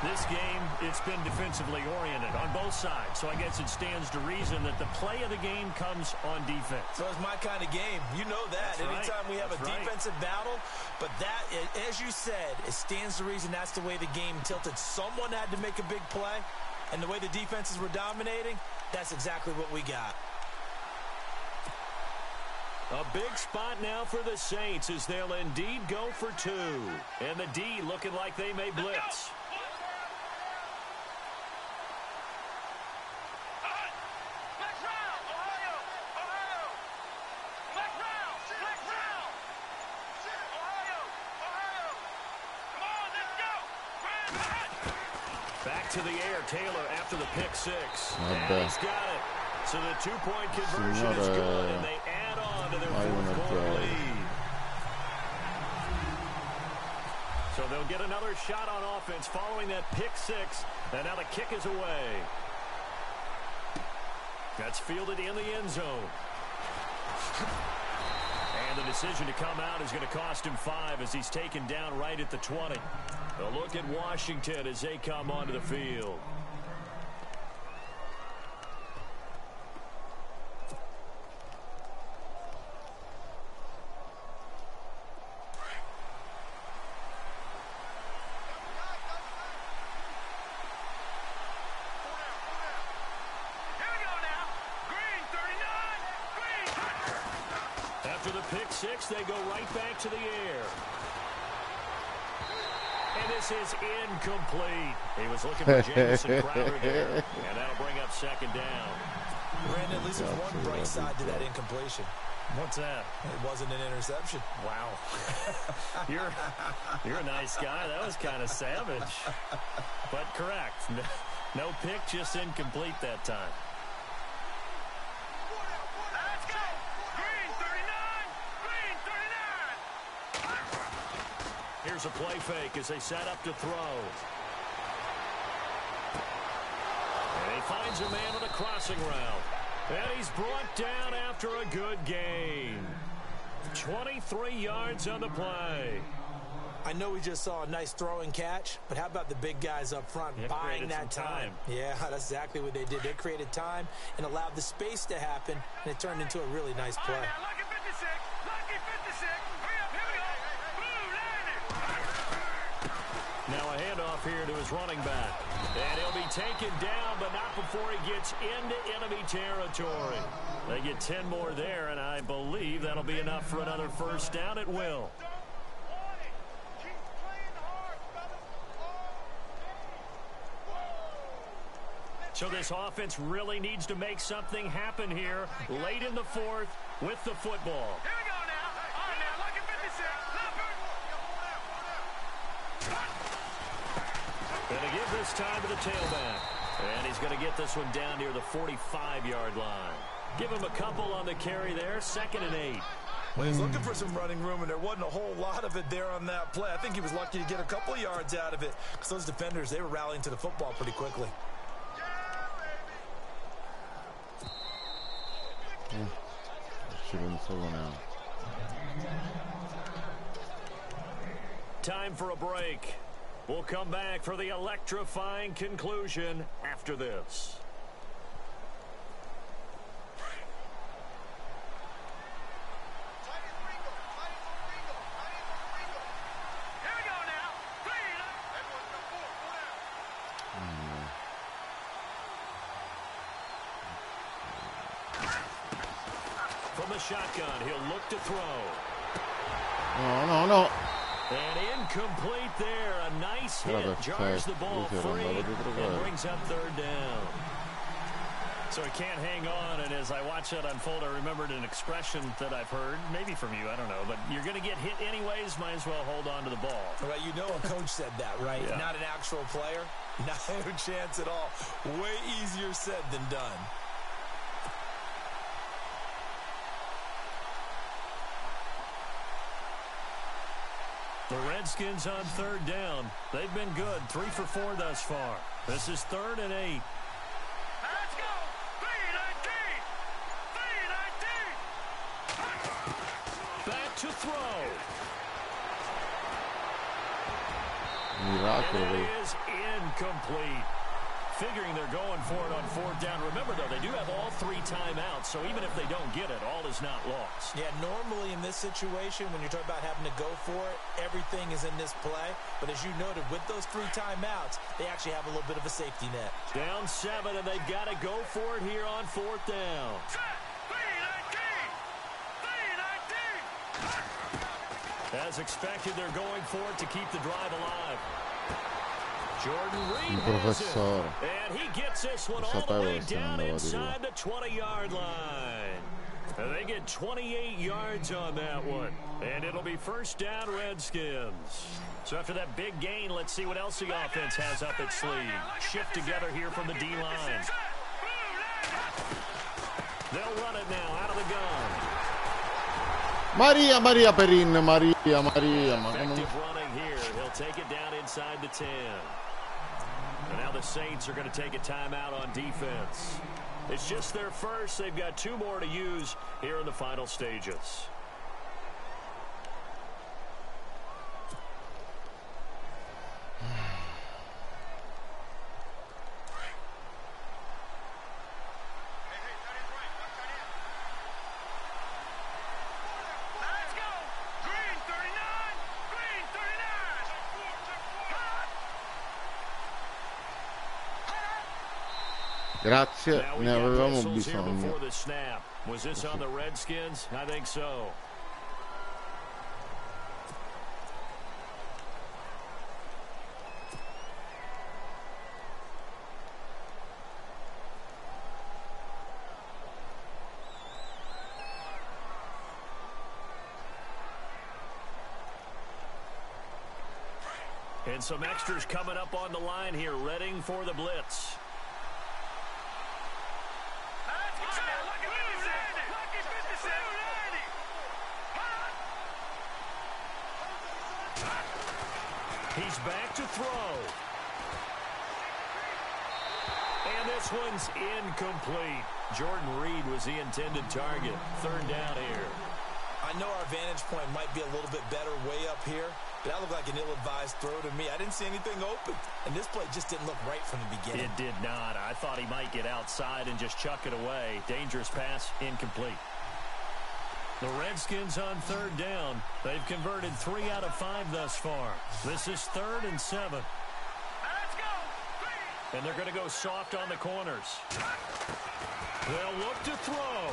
Speaker 4: This game, it's been defensively oriented on both sides, so I guess it stands to reason that the play of the game comes on defense.
Speaker 5: So it's my kind of game. You know that.
Speaker 4: That's
Speaker 5: Anytime
Speaker 4: right.
Speaker 5: we have a defensive battle, but that, as you said, it stands to reason that's the way the game tilted. Someone had to make a big play, and the way the defenses were dominating, that's exactly what we got.
Speaker 4: A big spot now for the Saints as they'll indeed go for two. And the D looking like they may blitz. Back to the air, Taylor after the pick six. And he's got it. So the two-point conversion is good, and they add on to their fourth-quarter lead. So they'll get another shot on offense following that pick six, and now the kick is away. That's fielded in the end zone. And the decision to come out is going to cost him 5 as he's taken down right at the 20. A look at Washington as they come onto the field. After the pick six, they go right back to the air. And this is incomplete. He was looking for Jamison Crowder there. And that'll bring up second down.
Speaker 5: Brandon, at least there's one bright side to that incompletion.
Speaker 4: What's that?
Speaker 5: It wasn't an interception.
Speaker 4: Wow. You're a nice guy. That was kind of savage. But correct. No pick, just incomplete that time.
Speaker 6: Let's go! Green 39! Green 39!
Speaker 4: Here's a play fake as they set up to throw. And he finds a man on a crossing route. And he's brought down after a good gain. 23 yards on the play.
Speaker 5: I know we just saw a nice throw and catch, but how about the big guys up front buying that time? Yeah, that's exactly what they did. They created time and allowed the space to happen, and it turned into a really nice play.
Speaker 6: All right, now, lucky 56. Lucky 56. Hurry up, here we go. Blue, landed.
Speaker 4: Now a handoff here to his running back. And he'll be taken down, but not before he gets into enemy territory. They get 10 more there, and I believe that'll be enough for another first down at will. So this offense really needs to make something happen here late in the fourth with the football.
Speaker 6: Here we go now. All right, now, lucky 56.
Speaker 4: Going to give this time to the tailback. And he's going to get this one down near the 45-yard line. Give him a couple on the carry there. 2nd and 8.
Speaker 5: Well, he was looking for some running room, and there wasn't a whole lot of it there on that play. I think he was lucky to get a couple yards out of it because those defenders, they were rallying to the football pretty quickly.
Speaker 4: Time for a break. We'll come back for the electrifying conclusion after this.
Speaker 6: Here we go now.
Speaker 4: From the shotgun, he'll look to throw.
Speaker 7: No.
Speaker 4: And incomplete there. A nice hit. Jars the ball free and brings up 3rd down. So he can't hang on, and as I watch that unfold, I remembered an expression that I've heard, maybe from you, I don't know, but you're going to get hit anyways, might as well hold on to the ball.
Speaker 5: Right, you know a coach said that, right?
Speaker 4: Yeah.
Speaker 5: Not an actual player. No chance at all. Way easier said than done.
Speaker 4: The Redskins on 3rd down. They've been good. 3 for 4 thus far. This is 3rd and 8.
Speaker 6: Let's go. 3-19. 3-19.
Speaker 4: Back to throw.
Speaker 7: pure quello.
Speaker 4: Is incomplete. Figuring they're going for it on fourth down. Remember, though, they do have all 3 timeouts, so even if they don't get it, all is not lost.
Speaker 5: Yeah, normally in this situation, when you're talking about having to go for it, everything is in this play. But as you noted, with those 3 timeouts, they actually have a little bit of a safety net.
Speaker 4: Down 7, and they've got to go for it here on fourth down. As expected, they're going for it to keep the drive alive. Jordan Reed has it, and he gets this one all the way down inside the 20-yard line. And they get 28 yards on that one, and it'll be first down Redskins. So after that big gain, let's see what else the offense has up its sleeve. Shift together here from the D-line. They'll run it now out of the gun.
Speaker 7: Maria Perin, Maria.
Speaker 4: Effective running here. He'll take it down inside the 10. And now the Saints are going to take a timeout on defense. It's just their first. They've got 2 more to use here in the final stages.
Speaker 7: Grazie, ne avevamo bisogno.
Speaker 4: Was this on the Redskins? I think so. And some extras coming up on the line here, readying for the blitz. He's back to throw. And this one's incomplete. Jordan Reed was the intended target. Third down here.
Speaker 5: I know our vantage point might be a little bit better way up here, but that looked like an ill-advised throw to me. I didn't see anything open, and this play just didn't look right from the beginning.
Speaker 4: It did not. I thought he might get outside and just chuck it away. Dangerous pass, incomplete. The Redskins on third down. They've converted 3 out of 5 thus far. This is 3rd and 7.
Speaker 6: Let's go.
Speaker 4: And they're going to go soft on the corners. They'll look to throw.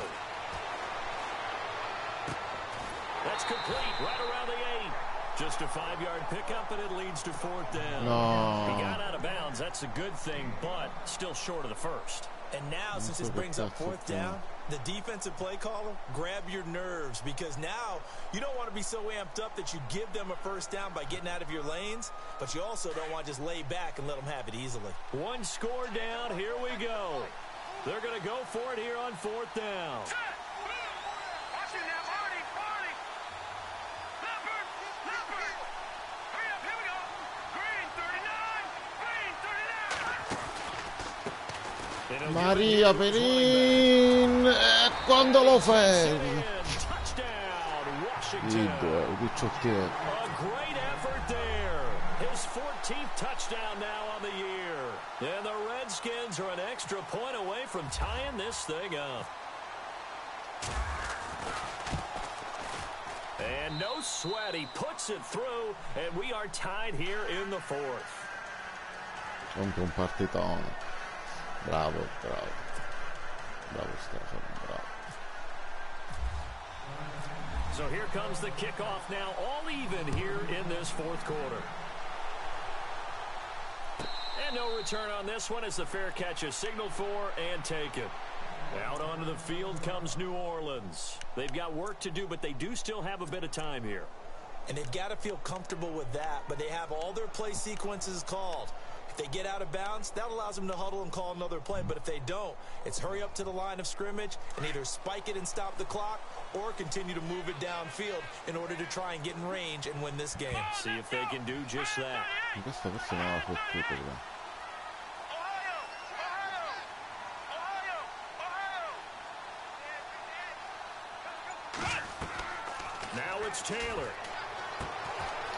Speaker 4: That's complete right around the 8. Just a 5-yard pickup, and it leads to 4th down.
Speaker 7: No.
Speaker 4: He got out of bounds. That's a good thing, but still short of the first.
Speaker 5: And now, since this brings up 4th down, the defensive play caller, grab your nerves, because now you don't want to be so amped up that you give them a first down by getting out of your lanes, but you also don't want to just lay back and let them have it easily.
Speaker 4: 1 score down. Here we go. They're going to go for it here on 4th down.
Speaker 7: Maria Perin, quando lo fermi?
Speaker 4: A great effort there. His 14th touchdown now on the year. And the Redskins are an extra point away from tying this thing up. And no sweat, he puts it through, and we are tied here in the 4th.
Speaker 7: Contro un partitone. Bravo Stefano, bravo.
Speaker 4: So here comes the kickoff now, all even here in this 4th quarter. And no return on this one as the fair catch is signaled for and taken. Out onto the field comes New Orleans. They've got work to do, but they do still have a bit of time here.
Speaker 5: And they've got to feel comfortable with that, but they have all their play sequences called. If they get out of bounds, that allows them to huddle and call another play. But if they don't, it's hurry up to the line of scrimmage and either spike it and stop the clock or continue to move it downfield in order to try and get in range and win this game.
Speaker 4: See if they can do just that.
Speaker 7: Questa forse non l'ha fottuta, però.
Speaker 4: Now it's Taylor.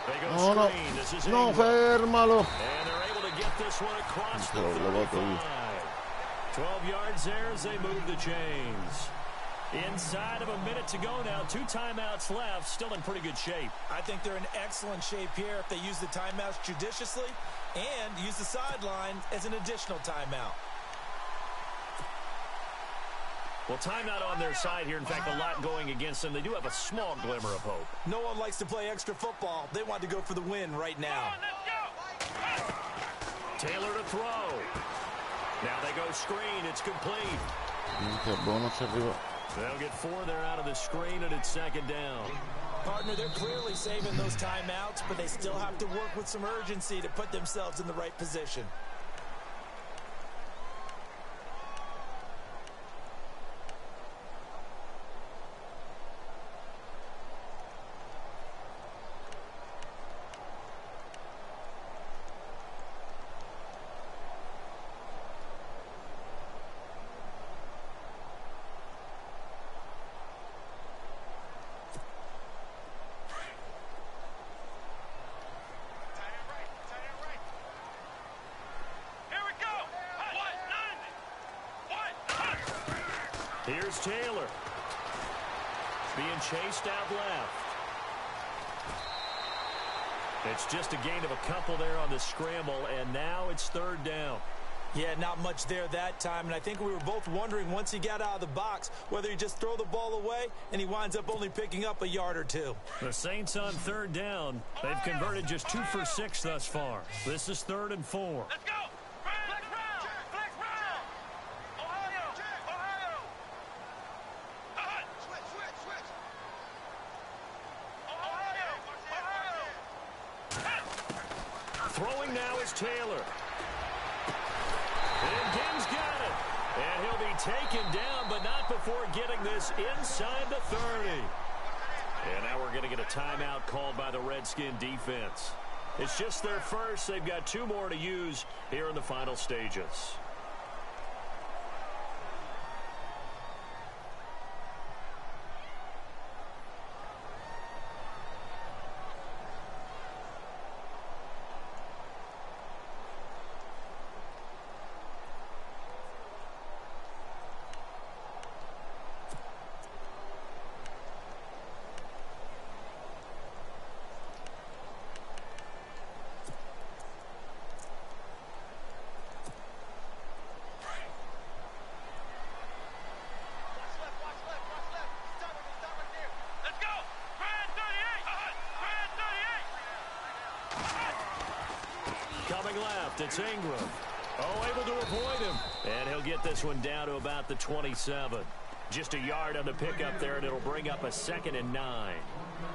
Speaker 4: They go
Speaker 7: No, no.
Speaker 4: screen. This is
Speaker 7: No,
Speaker 4: Ingram.
Speaker 7: fermalo.
Speaker 4: And they're able to get this one across the
Speaker 7: L'ho levato io.
Speaker 4: 35. 12 yards there as they move the chains. Inside of a minute to go now. 2 timeouts left. Still in pretty good shape.
Speaker 5: I think they're in excellent shape here if they use the timeouts judiciously and use the sideline as an additional timeout.
Speaker 4: Well, timeout on their side here. In fact, a lot going against them. They do have a small glimmer of hope.
Speaker 5: No one likes to play extra football. They want to go for the win right now.
Speaker 4: Taylor to throw. Now they go screen. It's complete.
Speaker 7: Minchia, buono ci arriva.
Speaker 4: They'll get 4 there out of the screen, and it's second down.
Speaker 5: Partner, they're clearly saving those timeouts, but they still have to work with some urgency to put themselves in the right position.
Speaker 4: Here's Taylor. Being chased out left. It's just a gain of a couple there on the scramble, and now it's third down.
Speaker 5: Yeah, not much there that time, and I think we were both wondering once he got out of the box whether he just throw the ball away and he winds up only picking up a yard or 2.
Speaker 4: The Saints on third down. They've converted just 2 for 6 thus far. This is 3rd and 4.
Speaker 6: Let's go! Flex round! Flex round! Ohio! Ohio! Switch! Ohio!
Speaker 4: Throwing now is Taylor. And Gibbs got it. And he'll be taken down, but not before getting this inside the 30. And now we're going to get a timeout called by the Redskin defense. It's just their first. They've got 2 more to use here in the final stages. Coming left, it's Ingram. Oh, able to avoid him. And he'll get this one down to about the 27. Just a yard on the pickup there, and it'll bring up a 2nd and 9.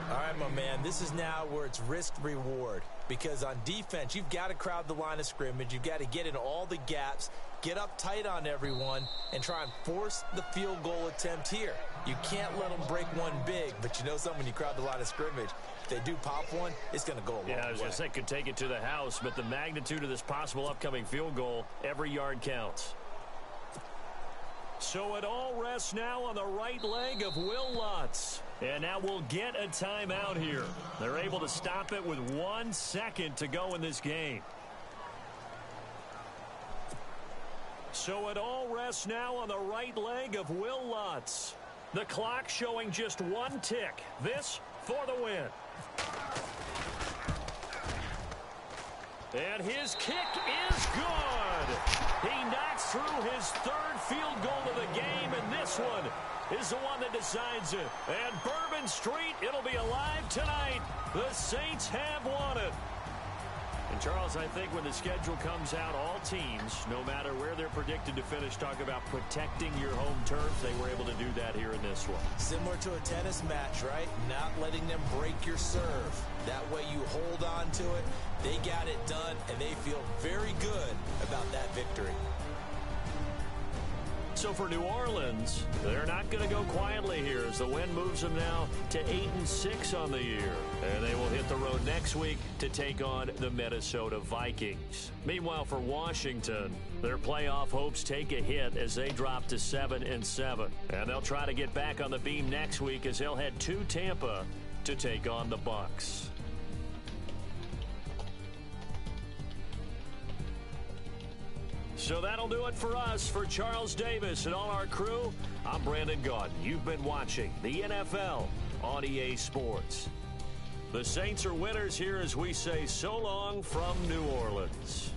Speaker 5: All right, my man, this is now where it's risk-reward. Because on defense, you've got to crowd the line of scrimmage. You've got to get in all the gaps, get up tight on everyone, and try and force the field goal attempt here. You can't let them break one big, but you know something, when you crowd the line of scrimmage, if they do pop one, it's going to go a long way.
Speaker 4: Yeah, I was going to say, could take it to the house, but the magnitude of this possible upcoming field goal, every yard counts. So it all rests now on the right leg of Will Lutz. And now we'll get a timeout here. They're able to stop it with 1 second to go in this game. So it all rests now on the right leg of Will Lutz. The clock showing just 1 tick. This for the win. And his kick is good. He knocks through his 3rd field goal of the game, and this one is the one that decides it. And Bourbon Street, it'll be alive tonight. The Saints have won it. And Charles, I think when the schedule comes out, all teams, no matter where they're predicted to finish, talk about protecting your home turf. They were able to do that here in this one.
Speaker 5: Similar to a tennis match, right? Not letting them break your serve. That way you hold on to it. They got it done, and they feel very good about that victory.
Speaker 4: So for New Orleans, they're not going to go quietly here as the win moves them now to 8-6 on the year. And they will hit the road next week to take on the Minnesota Vikings. Meanwhile, for Washington, their playoff hopes take a hit as they drop to 7-7. And they'll try to get back on the beam next week as they'll head to Tampa to take on the Bucs. So that'll do it for us. For Charles Davis and all our crew, I'm Brandon Gaudin. You've been watching the NFL on EA Sports. The Saints are winners here as we say so long from New Orleans.